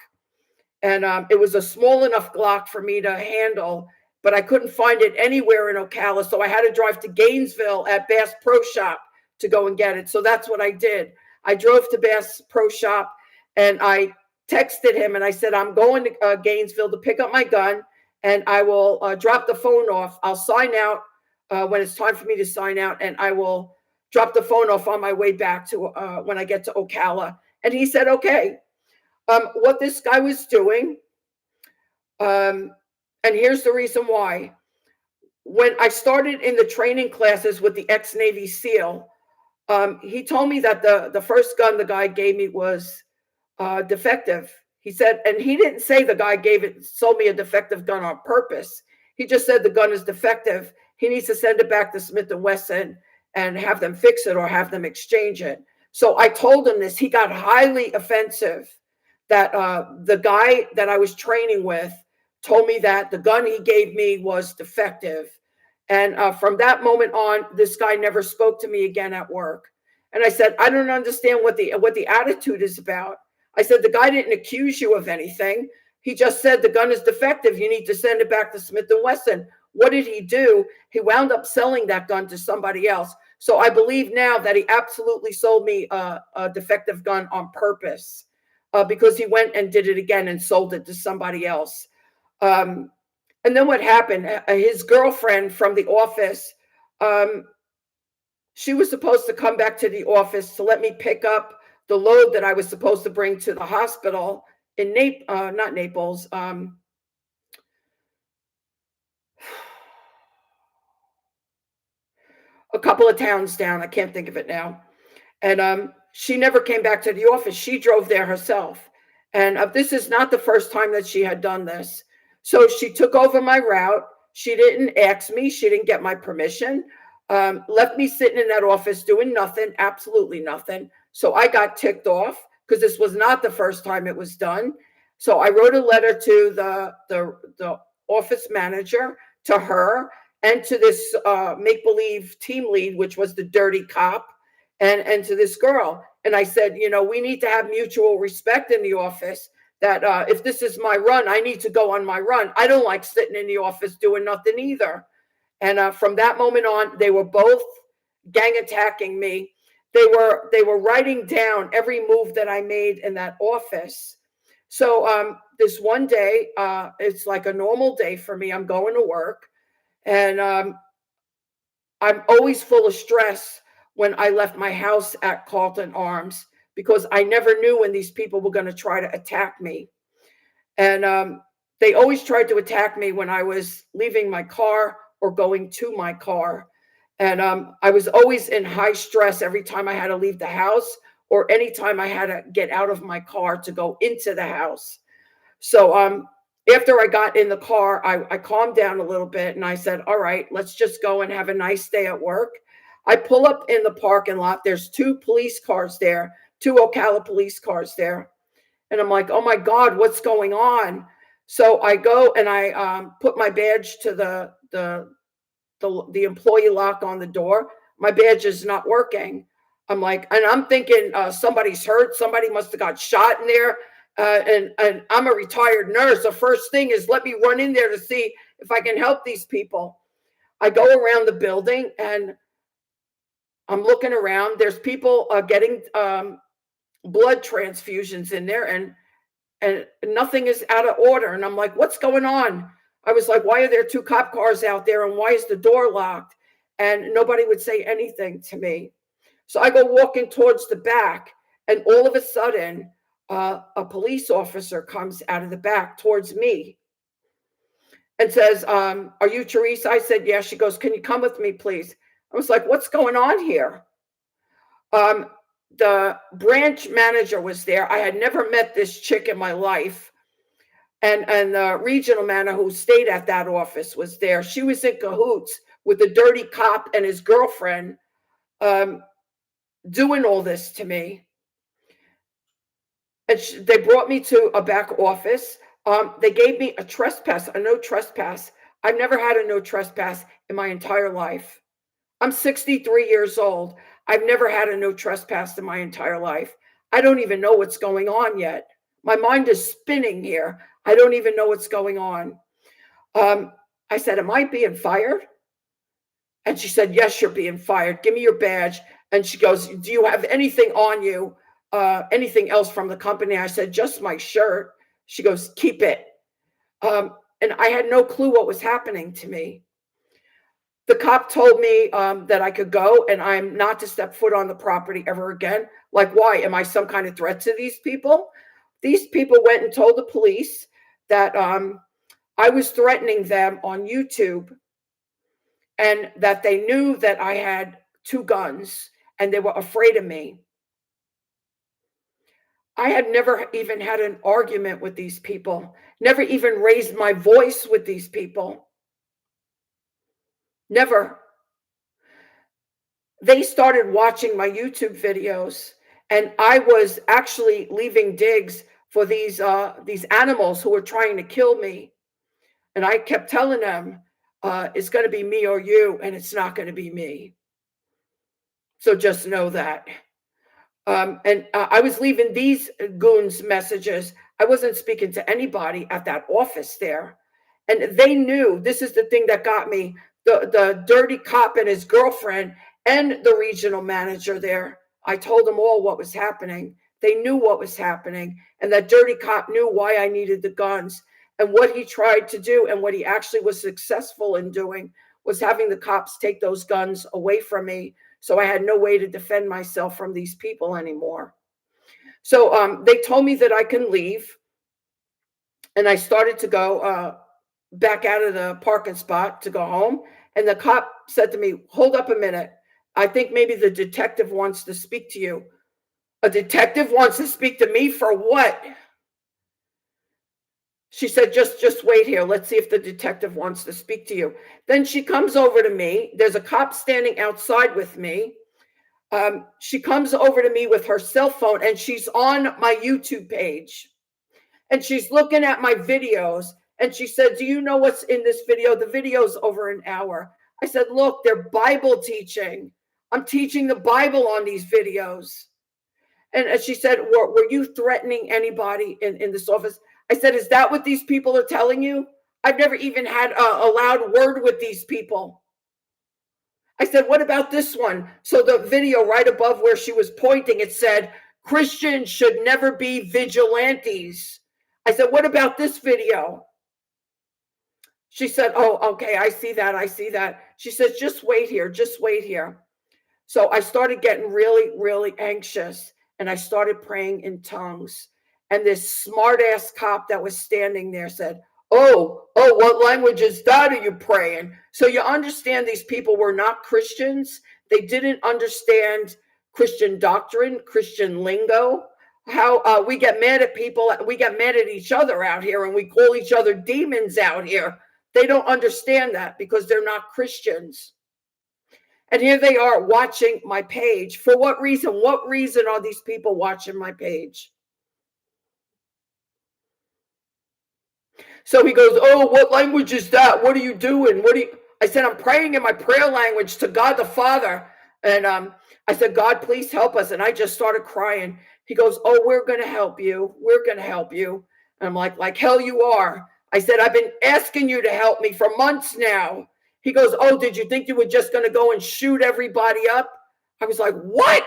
And it was a small enough Glock for me to handle, but I couldn't find it anywhere in Ocala. So I had to drive to Gainesville at Bass Pro Shop to go and get it. So that's what I did. I drove to Bass Pro Shop and I texted him and I said, I'm going to Gainesville to pick up my gun and I will drop the phone off. I'll sign out when it's time for me to sign out, and I will drop the phone off on my way back to when I get to Ocala. And he said, okay. What this guy was doing, and here's the reason why. When I started in the training classes with the ex-Navy SEAL, he told me that the first gun the guy gave me was defective. He said, and he didn't say the guy sold me a defective gun on purpose. He just said the gun is defective. He needs to send it back to Smith & Wesson and have them fix it or have them exchange it. So I told him this. He got highly offensive that the guy that I was training with told me that the gun he gave me was defective. And from that moment on, this guy never spoke to me again at work. And I said, I don't understand what the attitude is about. I said, the guy didn't accuse you of anything. He just said the gun is defective. You need to send it back to Smith & Wesson. What did he do? He wound up selling that gun to somebody else. So I believe now that he absolutely sold me a defective gun on purpose because he went and did it again and sold it to somebody else. And then what happened? His girlfriend from the office she was supposed to come back to the office to let me pick up the load that I was supposed to bring to the hospital in not Naples, a couple of towns down. I can't think of it now. And she never came back to the office. She drove there herself. And this is not the first time that she had done this. So she took over my route. She didn't ask me. She didn't get my permission. Left me sitting in that office doing nothing, absolutely nothing. So I got ticked off because this was not the first time it was done. So I wrote a letter to the office manager, to her, and to this make-believe team lead, which was the dirty cop, and to this girl. And I said, we need to have mutual respect in the office, that if this is my run, I need to go on my run. I don't like sitting in the office doing nothing either. And from that moment on, they were both gang attacking me. They were writing down every move that I made in that office. So this one day, it's like a normal day for me. I'm going to work, and I'm always full of stress when I left my house at Carlton Arms, because I never knew when these people were going to try to attack me. And they always tried to attack me when I was leaving my car or going to my car. And I was always in high stress every time I had to leave the house, or anytime I had to get out of my car to go into the house. So after I got in the car, I calmed down a little bit, and I said, all right, let's just go and have a nice day at work. I pull up in the parking lot. There's 2 police cars there, 2 Ocala police cars there. And I'm like, oh my God, what's going on? So I go and I put my badge to the employee lock on the door. My badge is not working. I'm like, and I'm thinking somebody's hurt. Somebody must have got shot in there. And I'm a retired nurse. The first thing is, let me run in there to see if I can help these people. I go around the building and I'm looking around. There's people getting blood transfusions in there, and nothing is out of order. And I'm like, what's going on? I was like, why are there 2 cop cars out there, and why is the door locked? And nobody would say anything to me. So I go walking towards the back, and all of a sudden, a police officer comes out of the back towards me and says, are you Teresa? I said, yeah. She goes, can you come with me, please? I was like, what's going on here? The branch manager was there. I had never met this chick in my life. And the regional manager who stayed at that office was there. She was in cahoots with the dirty cop and his girlfriend, doing all this to me. And they brought me to a back office. They gave me a no trespass. I've never had a no trespass in my entire life. I'm 63 years old. I've never had a no trespass in my entire life. I don't even know what's going on yet. My mind is spinning here. I don't even know what's going on. I said, am I being fired? And she said, yes, you're being fired. Give me your badge. And she goes, do you have anything on you? Anything else from the company? I said, just my shirt. She goes, keep it. And I had no clue what was happening to me. The cop told me that I could go and I'm not to step foot on the property ever again. Like, why? Am I some kind of threat to these people? These people went and told the police that I was threatening them on YouTube, and that they knew that I had 2 guns and they were afraid of me. I had never even had an argument with these people, never even raised my voice with these people. Never. They started watching my YouTube videos, and I was actually leaving digs for these animals who were trying to kill me. And I kept telling them, it's going to be me or you, and it's not going to be me. So just know that. And I was leaving these goons messages. I wasn't speaking to anybody at that office there. And they knew. This is the thing that got me. The dirty cop and his girlfriend and the regional manager there, I told them all what was happening. They knew what was happening. And that dirty cop knew why I needed the guns. And what he tried to do, and what he actually was successful in doing, was having the cops take those guns away from me So I had no way to defend myself from these people anymore. So they told me that I can leave. And I started to go back out of the parking spot to go home. And the cop said to me, hold up a minute. I think maybe the detective wants to speak to you. A detective wants to speak to me for what? She said, just wait here. Let's see if the detective wants to speak to you. Then she comes over to me. There's a cop standing outside with me. She comes over to me with her cell phone, and she's on my YouTube page. And she's looking at my videos. And she said, do you know what's in this video? The video's over an hour. I said, look, they're Bible teaching. I'm teaching the Bible on these videos. And she said, were you threatening anybody in this office? I said, is that what these people are telling you? I've never even had a loud word with these people. I said, what about this one? So the video right above where she was pointing, it said, Christians should never be vigilantes. I said, what about this video? She said, oh, okay, I see that. I see that. She says, just wait here. Just wait here. So I started getting really, really anxious, and I started praying in tongues. And this smart ass cop that was standing there said, oh, what language is that are you praying? So you understand these people were not Christians. They didn't understand Christian doctrine, Christian lingo, how we get mad at people. We get mad at each other out here, and we call each other demons out here. They don't understand that because they're not Christians. And here they are watching my page. For what reason? What reason are these people watching my page? So he goes, oh, what language is that? What are you doing? I said, I'm praying in my prayer language to God the Father. And I said, God, please help us. And I just started crying. He goes, oh, we're going to help you. We're going to help you. And I'm like hell you are. I said, I've been asking you to help me for months now. He goes, oh, did you think you were just going to go and shoot everybody up? I was like, what?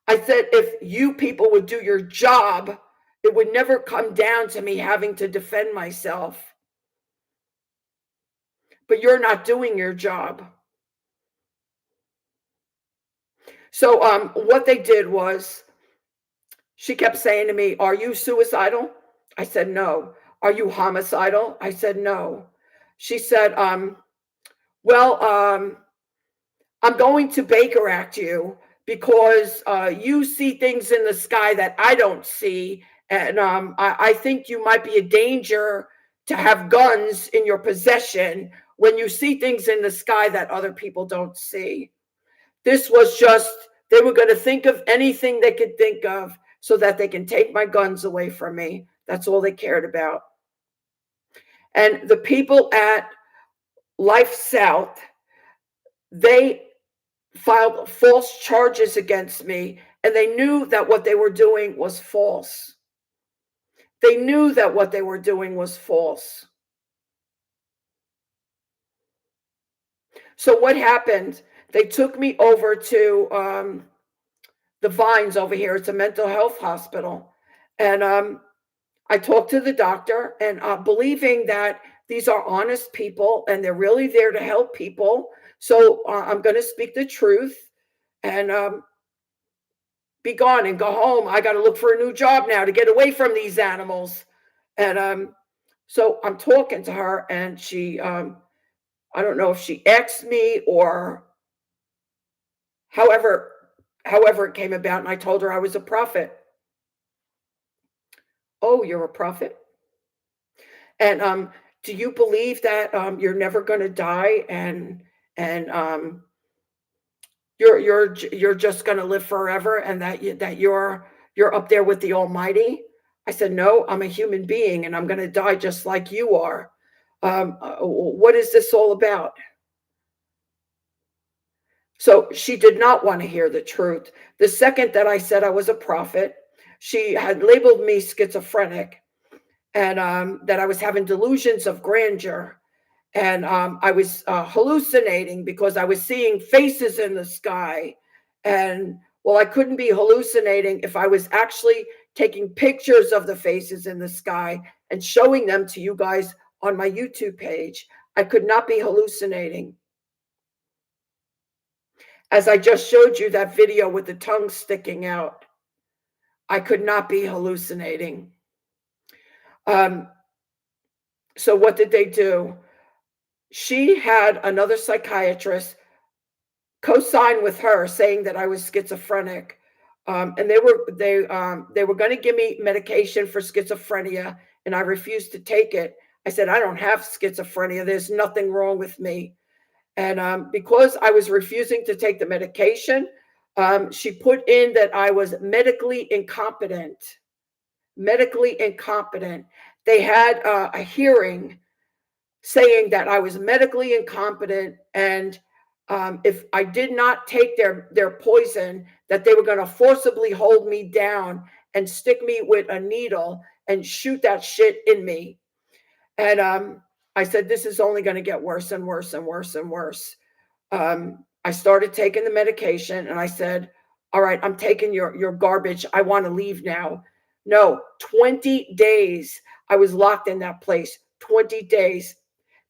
I said, if you people would do your job, it would never come down to me having to defend myself. But you're not doing your job. So what they did was, she kept saying to me, are you suicidal? I said, no. Are you homicidal? I said, no. She said, well, I'm going to Baker Act you because you see things in the sky that I don't see. And I think you might be a danger to have guns in your possession when you see things in the sky that other people don't see. This was just, they were going to think of anything they could think of so that they can take my guns away from me. That's all they cared about. And the people at Life South, they filed false charges against me, and they knew that what they were doing was false. They knew that what they were doing was false. So what happened? They took me over to the Vines over here. It's a mental health hospital. And I talked to the doctor, and believing that these are honest people and they're really there to help people. So I'm going to speak the truth and be gone and go home. I got to look for a new job now to get away from these animals. And so I'm talking to her, and she, I don't know if she asked me or however it came about. And I told her I was a prophet. Oh, you're a prophet? And do you believe that you're never going to die and you're just going to live forever, and that you're up there with the Almighty? I said, no, I'm a human being, and I'm going to die just like you are. What is this all about? So she did not want to hear the truth. The second that I said I was a prophet, she had labeled me schizophrenic, and that I was having delusions of grandeur. And I was hallucinating because I was seeing faces in the sky. And well, I couldn't be hallucinating if I was actually taking pictures of the faces in the sky and showing them to you guys on my YouTube page. I could not be hallucinating. As I just showed you that video with the tongue sticking out, I could not be hallucinating. So what did they do? She had another psychiatrist co-sign with her saying that I was schizophrenic. And they were going to give me medication for schizophrenia, and I refused to take it. I said, I don't have schizophrenia. There's nothing wrong with me. And because I was refusing to take the medication, she put in that I was medically incompetent. Medically incompetent. They had a hearing saying that I was medically incompetent, and if I did not take their poison, that they were going to forcibly hold me down and stick me with a needle and shoot that shit in me. And I said, this is only going to get worse and worse and worse and worse. I started taking the medication, and I said, all right, I'm taking your garbage. I want to leave now. No, 20 days. I was locked in that place. 20 days.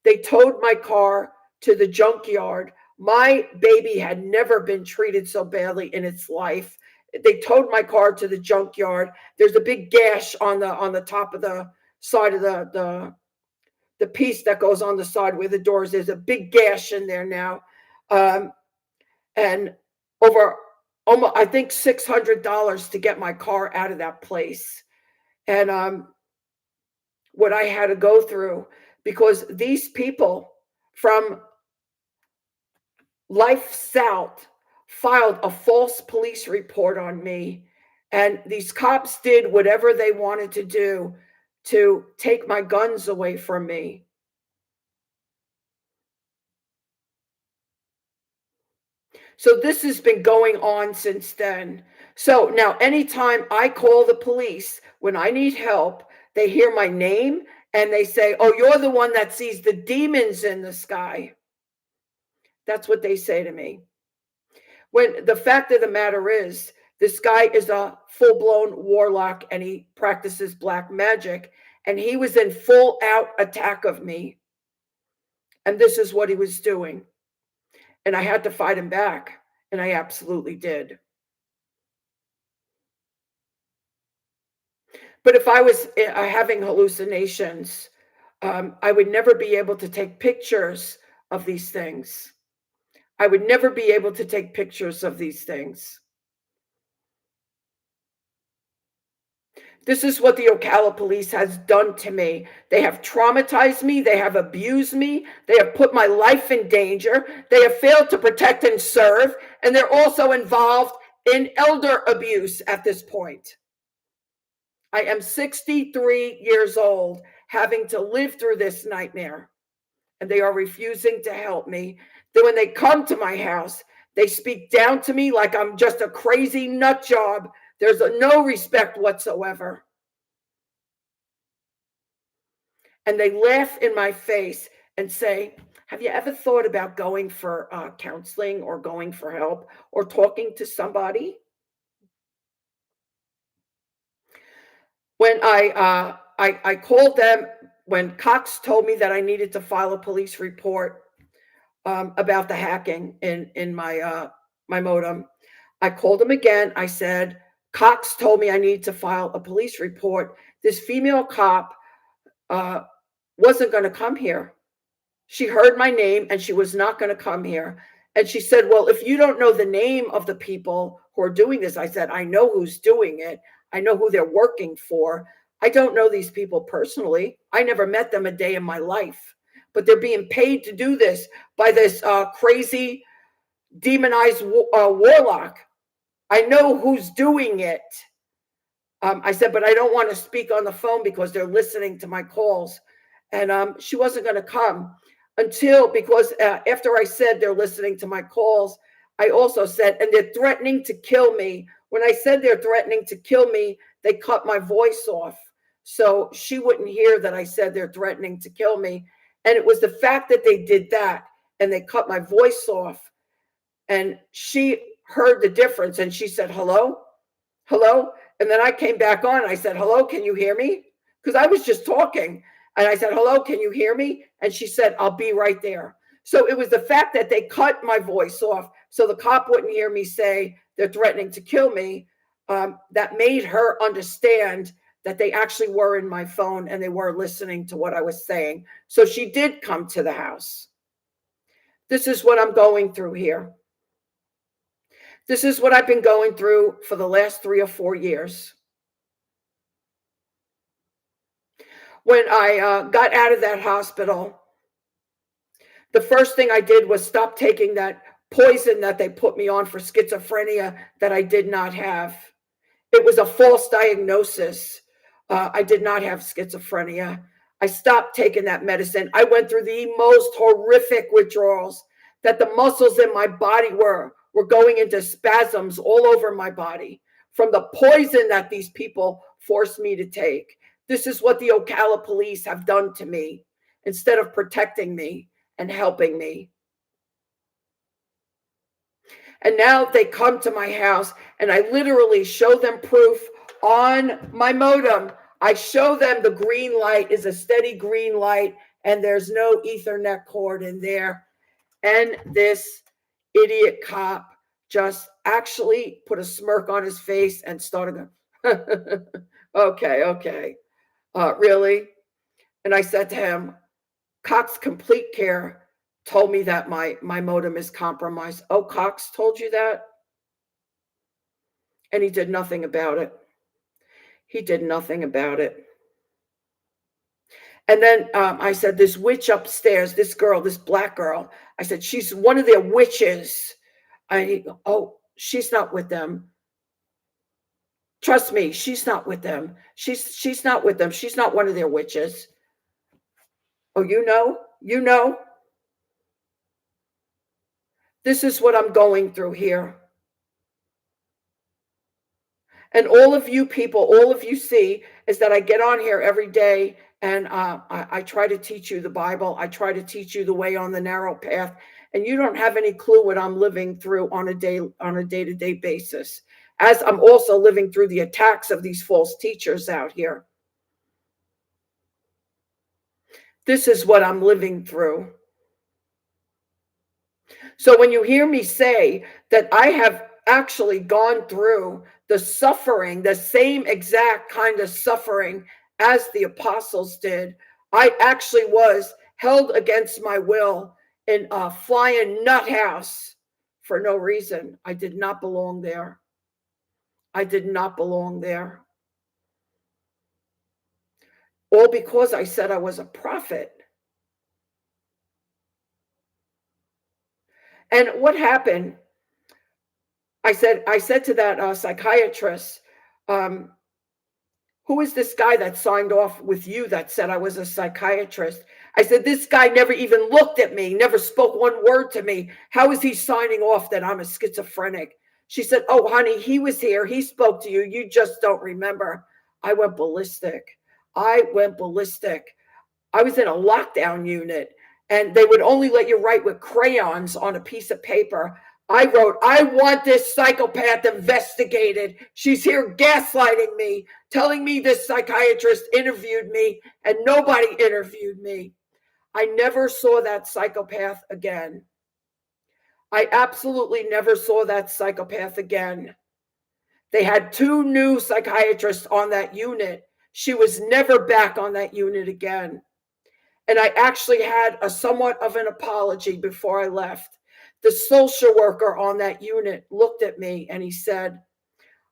They towed my car to the junkyard. My baby had never been treated so badly in its life. They towed my car to the junkyard. There's a big gash on the top of the side of the piece that goes on the side where the doors. There's a big gash in there now. And over almost, I think, $600 to get my car out of that place. And what I had to go through, because these people from Life South filed a false police report on me, and these cops did whatever they wanted to do to take my guns away from me. So this has been going on since then. So now anytime I call the police when I need help, they hear my name and they say, oh, you're the one that sees the demons in the sky. That's what they say to me. When the fact of the matter is, this guy is a full-blown warlock and he practices black magic, and he was in full out attack of me. And this is what he was doing. And I had to fight him back, and I absolutely did. But if I was having hallucinations, I would never be able to take pictures of these things. I would never be able to take pictures of these things. This is what the Ocala police has done to me. They have traumatized me. They have abused me. They have put my life in danger. They have failed to protect and serve. And they're also involved in elder abuse at this point. I am 63 years old, having to live through this nightmare. And they are refusing to help me. Then when they come to my house, they speak down to me like I'm just a crazy nut job. There's no respect whatsoever. And they laugh in my face and say, have you ever thought about going for counseling or going for help or talking to somebody? When I called them, when Cox told me that I needed to file a police report about the hacking in my modem, I called him again. I said, Cox told me I need to file a police report. This female cop wasn't going to come here. She heard my name and she was not going to come here. And she said, well, if you don't know the name of the people who are doing this, I said, I know who's doing it. I know who they're working for. I don't know these people personally. I never met them a day in my life, but they're being paid to do this by this crazy demonized warlock. I know who's doing it. I said, but I don't want to speak on the phone because they're listening to my calls. And she wasn't going to come until, because after I said they're listening to my calls, I also said, and they're threatening to kill me. When I said they're threatening to kill me, they cut my voice off. So she wouldn't hear that I said they're threatening to kill me. And it was the fact that they did that and they cut my voice off. And she heard the difference and she said, hello, hello. And then I came back on and I said, hello, can you hear me? Because I was just talking. And I said, hello, can you hear me? And she said, I'll be right there. So it was the fact that they cut my voice off so the cop wouldn't hear me say they're threatening to kill me, that made her understand that they actually were in my phone and they were listening to what I was saying. So she did come to the house. This is what I'm going through here. This is what I've been going through for the last 3 or 4 years. When I got out of that hospital, the first thing I did was stop taking that poison that they put me on for schizophrenia that I did not have. It was a false diagnosis. I did not have schizophrenia. I stopped taking that medicine. I went through the most horrific withdrawals that the muscles in my body were going into spasms all over my body from the poison that these people forced me to take. This is what the Ocala police have done to me instead of protecting me and helping me. And now they come to my house and I literally show them proof on my modem. I show them the green light is a steady green light and there's no Ethernet cord in there. And this idiot cop just actually put a smirk on his face and started going, okay, really? And I said to him, Cox Complete Care told me that my modem is compromised. Oh, Cox told you that? And he did nothing about it. He did nothing about it. And then I said, this witch upstairs, this girl, this black girl, I said, she's one of their witches. Oh, she's not with them. Trust me, she's not with them. She's not with them. She's not one of their witches. Oh, you know? This is what I'm going through here. And all of you people, all of you see is that I get on here every day and I try to teach you the Bible. I try to teach you the way on the narrow path. And you don't have any clue what I'm living through on a day-to-day basis, as I'm also living through the attacks of these false teachers out here. This is what I'm living through. So when you hear me say that I have actually gone through the suffering, the same exact kind of suffering as the apostles did, I actually was held against my will in a flying nut house for no reason. I did not belong there. I did not belong there. All because I said I was a prophet. And what happened? I said to that psychiatrist, who is this guy that signed off with you that said I was a psychiatrist? I said, this guy never even looked at me, never spoke one word to me. How is he signing off that I'm a schizophrenic? She said, oh, honey, he was here. He spoke to you. You just don't remember. I went ballistic. I was in a lockdown unit, and they would only let you write with crayons on a piece of paper. I wrote, I want this psychopath investigated. She's here gaslighting me, telling me this psychiatrist interviewed me, and nobody interviewed me. I never saw that psychopath again. I absolutely never saw that psychopath again. They had 2 new psychiatrists on that unit. She was never back on that unit again. And I actually had a somewhat of an apology before I left. The social worker on that unit looked at me and he said,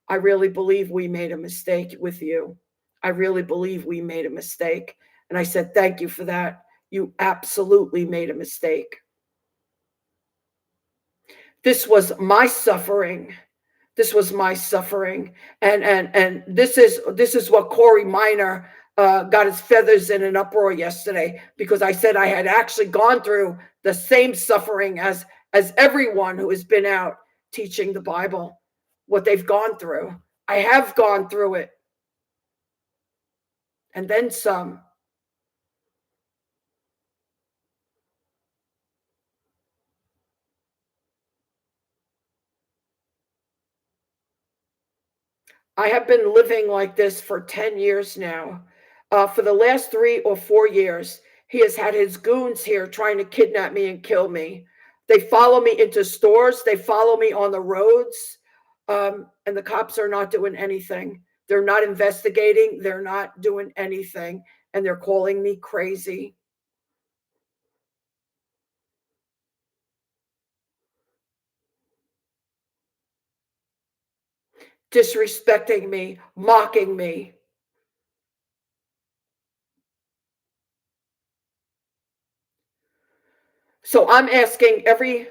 I really believe we made a mistake with you. I really believe we made a mistake. And I said, thank you for that. You absolutely made a mistake. This was my suffering. This was my suffering. And this is what Corey Minor got his feathers in an uproar yesterday, because I said I had actually gone through the same suffering as everyone who has been out teaching the Bible, what they've gone through. I have gone through it. And then some. I have been living like this for 10 years now. For the last 3 or 4 years, He has had his goons here trying to kidnap me and kill me. They follow me into stores. They follow me on the roads. And the cops are not doing anything. They're not investigating. They're not doing anything. And they're calling me crazy. Disrespecting me, mocking me. So I'm asking every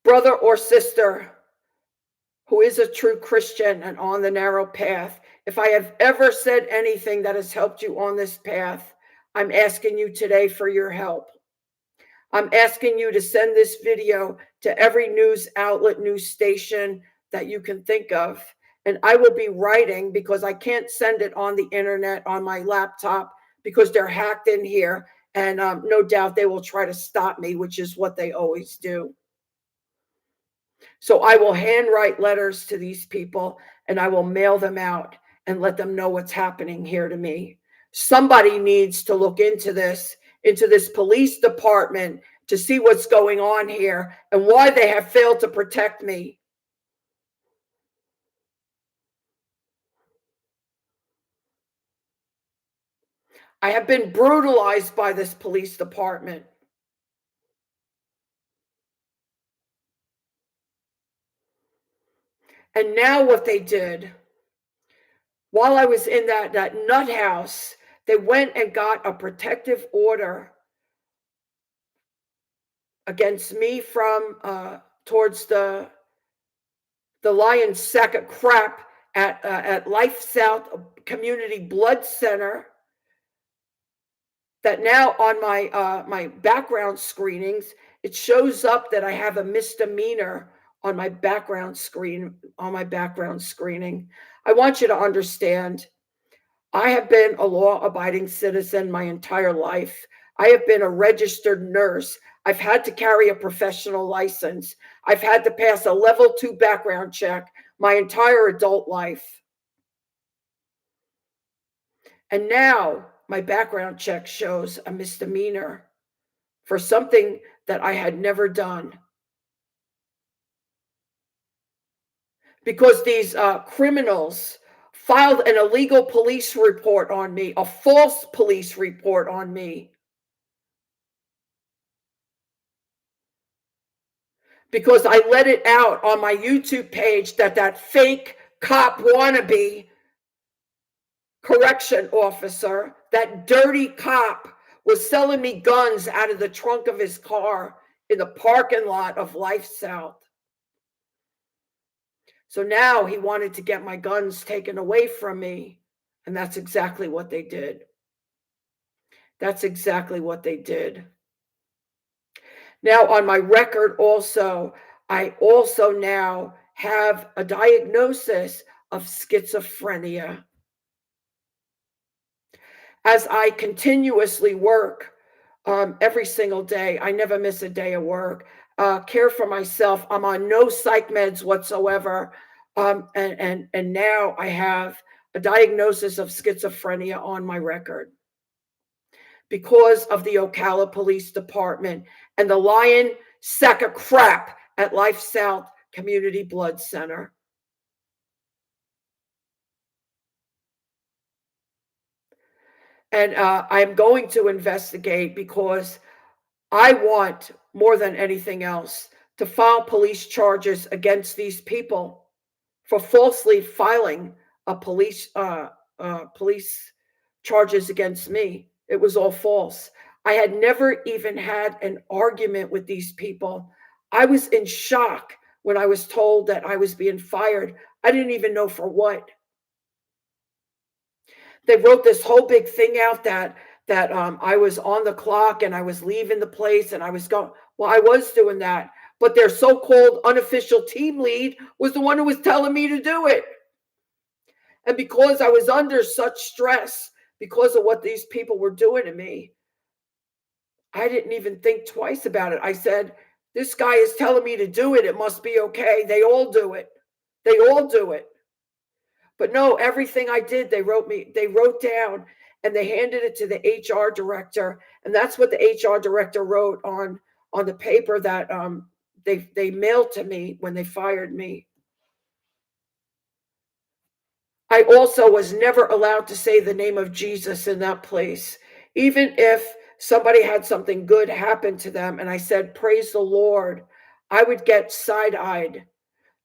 brother or sister who is a true Christian and on the narrow path, if I have ever said anything that has helped you on this path, I'm asking you today for your help. I'm asking you to send this video to every news outlet, news station that you can think of. And I will be writing, because I can't send it on the internet on my laptop because they're hacked in here. And no doubt they will try to stop me, which is what they always do. So I will handwrite letters to these people and I will mail them out and let them know what's happening here to me. Somebody needs to look into this police department to see what's going on here and why they have failed to protect me. I have been brutalized by this police department. And now what they did, while I was in that nut house, they went and got a protective order against me from towards the lion's sack of crap at Life South Community Blood Center. That now on my background screenings, it shows up that I have a misdemeanor on my background screening. I want you to understand, I have been a law-abiding citizen my entire life. I have been a registered nurse. I've had to carry a professional license. I've had to pass a level 2 background check my entire adult life. And now my background check shows a misdemeanor for something that I had never done. Because these criminals filed an illegal police report on me, a false police report on me. Because I let it out on my YouTube page that fake cop wannabe correction officer, that dirty cop, was selling me guns out of the trunk of his car in the parking lot of Life South. So now he wanted to get my guns taken away from me. And that's exactly what they did. That's exactly what they did. Now on my record also, I also now have a diagnosis of schizophrenia. As I continuously work every single day, I never miss a day of work, care for myself. I'm on no psych meds whatsoever. And now I have a diagnosis of schizophrenia on my record because of the Ocala Police Department and the lion sack of crap at Life South Community Blood Center. And I'm going to investigate because I want, more than anything else, to file police charges against these people for falsely filing a police charges against me. It was all false. I had never even had an argument with these people. I was in shock when I was told that I was being fired. I didn't even know for what. They wrote this whole big thing out that I was on the clock and I was leaving the place and I was going. Well, I was doing that, but their so-called unofficial team lead was the one who was telling me to do it. And because I was under such stress because of what these people were doing to me, I didn't even think twice about it. I said, this guy is telling me to do it. It must be okay. They all do it. They all do it. But no, everything I did, they wrote down. and they handed it to the HR director, and that's what the HR director wrote on the paper that they mailed to me when they fired me. I also was never allowed to say the name of Jesus in that place. Even if somebody had something good happen to them and I said, praise the Lord, I would get side-eyed.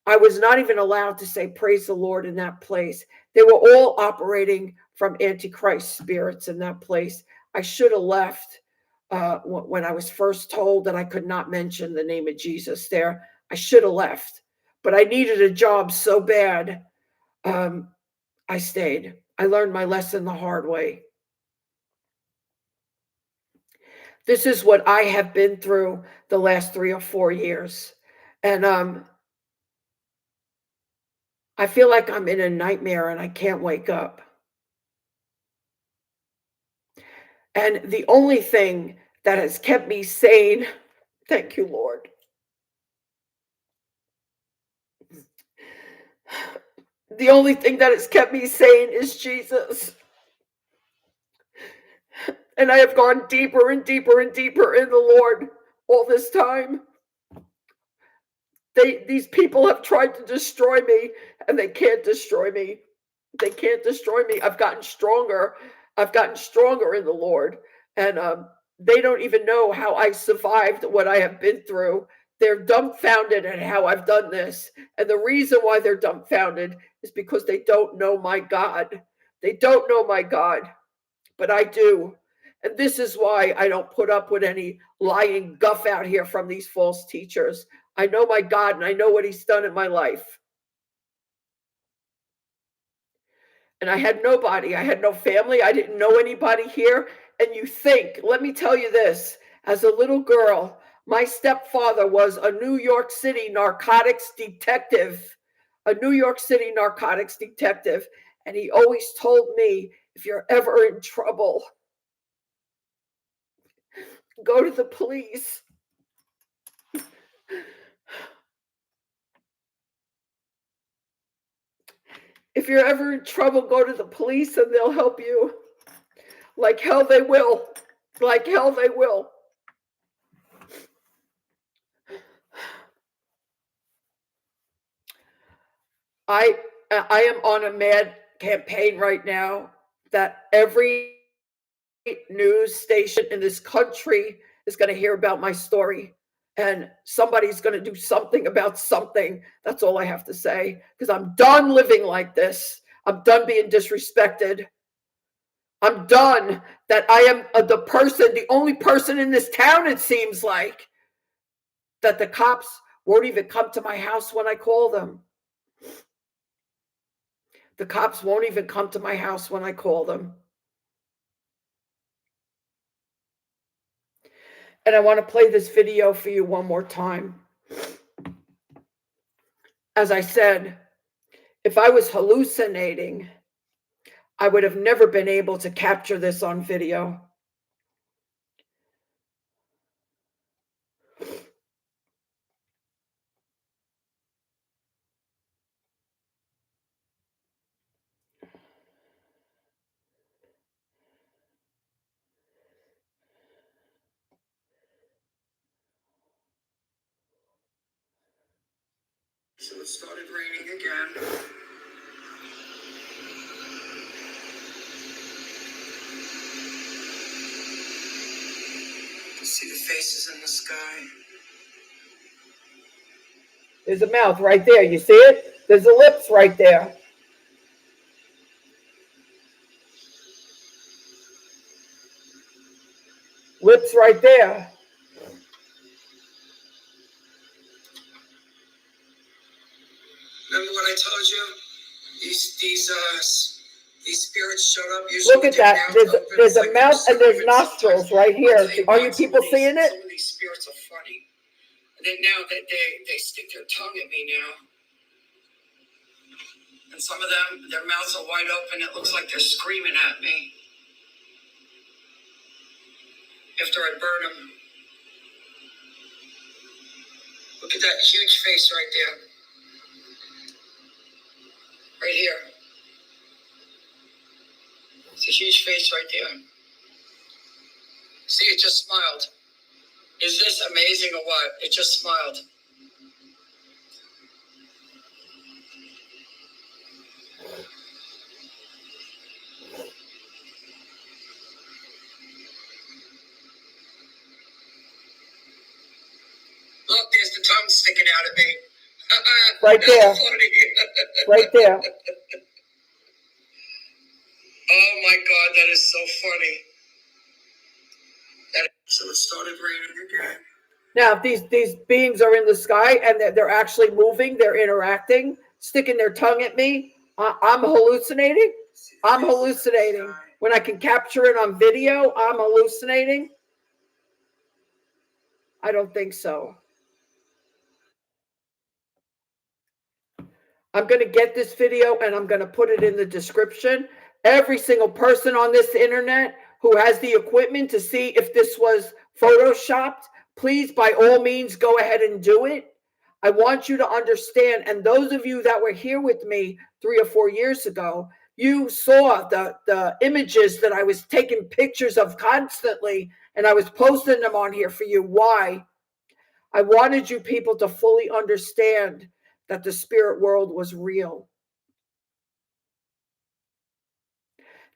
I was not even allowed to say praise the Lord in that place. They were all operating from Antichrist spirits in that place. I should have left when I was first told that I could not mention the name of Jesus there. I should have left, but I needed a job so bad. I stayed. I learned my lesson the hard way. This is what I have been through the last 3 or 4 years. And I feel like I'm in a nightmare and I can't wake up. And the only thing that has kept me sane, thank you, Lord. The only thing that has kept me sane is Jesus. And I have gone deeper and deeper and deeper in the Lord all this time. These people have tried to destroy me, and they can't destroy me. They can't destroy me. I've gotten stronger. I've gotten stronger in the Lord. And they don't even know how I survived what I have been through. They're dumbfounded at how I've done this. And the reason why they're dumbfounded is because they don't know my God. They don't know my God, but I do. And this is why I don't put up with any lying guff out here from these false teachers. I know my God and I know what he's done in my life. And I had nobody. I had no family. I didn't know anybody here. And you think, let me tell you this, as a little girl, my stepfather was a New York City narcotics detective, a New York City narcotics detective. And he always told me, if you're ever in trouble, go to the police. If you're ever in trouble, go to the police and they'll help you. Like hell they will. Like hell they will. I am on a mad campaign right now that every news station in this country is going to hear about my story, and somebody's going to do something about something. That's all I have to say, because I'm done living like this. I'm done being disrespected. I'm done that I am the only person in this town, it seems like, that the cops won't even come to my house when I call them. The cops won't even come to my house when I call them. And I want to play this video for you one more time. As I said, if I was hallucinating, I would have never been able to capture this on video. So it started raining again. You see the faces in the sky. There's a mouth right there. You see it? There's the lips right there. Lips right there. Remember what I told you? These spirits showed up. Look at that. There's a mouth and there's nostrils right here. Are you people seeing it? Some of these spirits are funny. And then now that they stick their tongue at me now. And some of them, their mouths are wide open. It looks like they're screaming at me. After I burn them. Look at that huge face right there. Right here. See a huge face right there. See, it just smiled. Is this amazing or what? It just smiled. Look, there's the tongue sticking out at me. Right there. Right there. Oh my God, that is so funny. So it started raining again. Now, if these beings are in the sky and they're actually moving, they're interacting, sticking their tongue at me, I'm hallucinating. I'm hallucinating. When I can capture it on video, I'm hallucinating. I don't think so. I'm going to get this video and I'm going to put it in the description. Every single person on this internet who has the equipment to see if this was photoshopped, please, by all means, go ahead and do it. I want you to understand, and those of you that were here with me 3 or 4 years ago, you saw the images that I was taking pictures of constantly, and I was posting them on here for you. Why? I wanted you people to fully understand that the spirit world was real.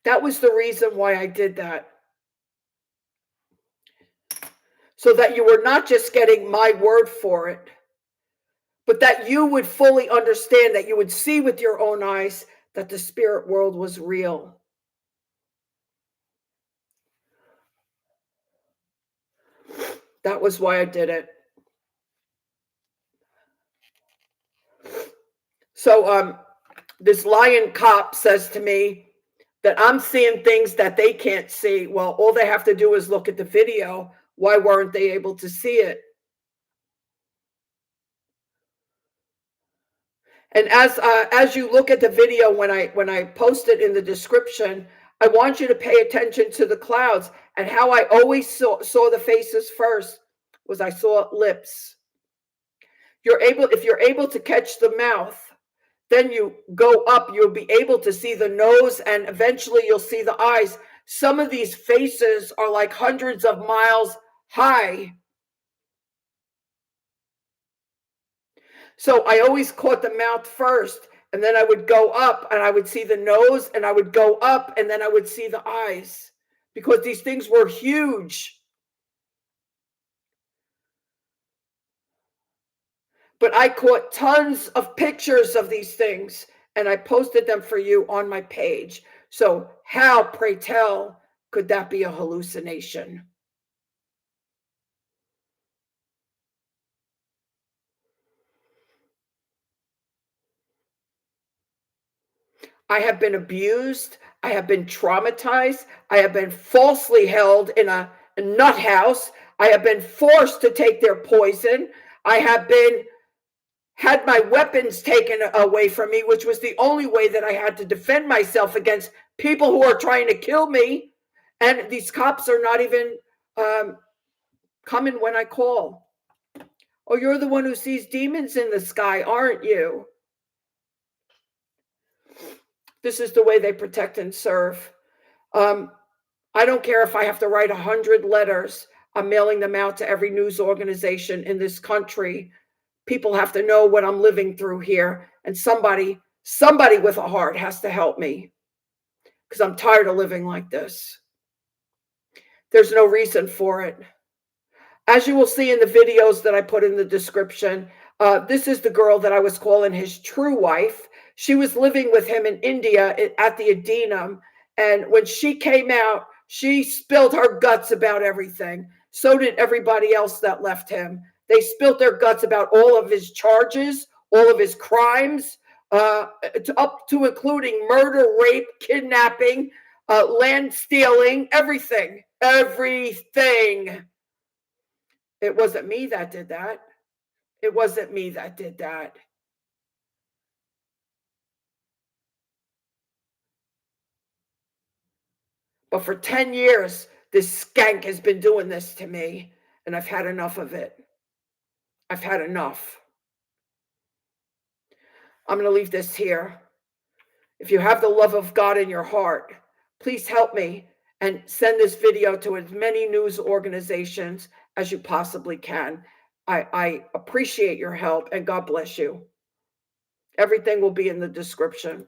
That was the reason why I did that. So that you were not just getting my word for it, but that you would fully understand, that you would see with your own eyes that the spirit world was real. That was why I did it. So this lion cop says to me that I'm seeing things that they can't see. Well, all they have to do is look at the video. Why weren't they able to see it? And as you look at the video, when I post it in the description, I want you to pay attention to the clouds. And how I always saw the faces first was I saw lips. If you're able to catch the mouth, then you go up, you'll be able to see the nose, and eventually you'll see the eyes. Some of these faces are like hundreds of miles high. So I always caught the mouth first, and then I would go up and I would see the nose, and I would go up and then I would see the eyes, because these things were huge. But I caught tons of pictures of these things and I posted them for you on my page. So how, pray tell, could that be a hallucination? I have been abused. I have been traumatized. I have been falsely held in a nut house. I have been forced to take their poison. I have had my weapons taken away from me, which was the only way that I had to defend myself against people who are trying to kill me. And these cops are not even coming when I call. Oh, you're the one who sees demons in the sky, aren't you? This is the way they protect and serve. I don't care if I have to write 100 letters. I'm mailing them out to every news organization in this country. People have to know what I'm living through here. And somebody with a heart has to help me, because I'm tired of living like this. There's no reason for it. As you will see in the videos that I put in the description, this is the girl that I was calling his true wife. She was living with him in India at the Adinam. And when she came out, she spilled her guts about everything. So did everybody else that left him. They spilled their guts about all of his charges, all of his crimes, up to including murder, rape, kidnapping, land stealing, everything. Everything. It wasn't me that did that. It wasn't me that did that. But for 10 years, this skank has been doing this to me, and I've had enough of it. I've had enough. I'm going to leave this here. If you have the love of God in your heart, please help me and send this video to as many news organizations as you possibly can. I appreciate your help, and God bless you. Everything will be in the description.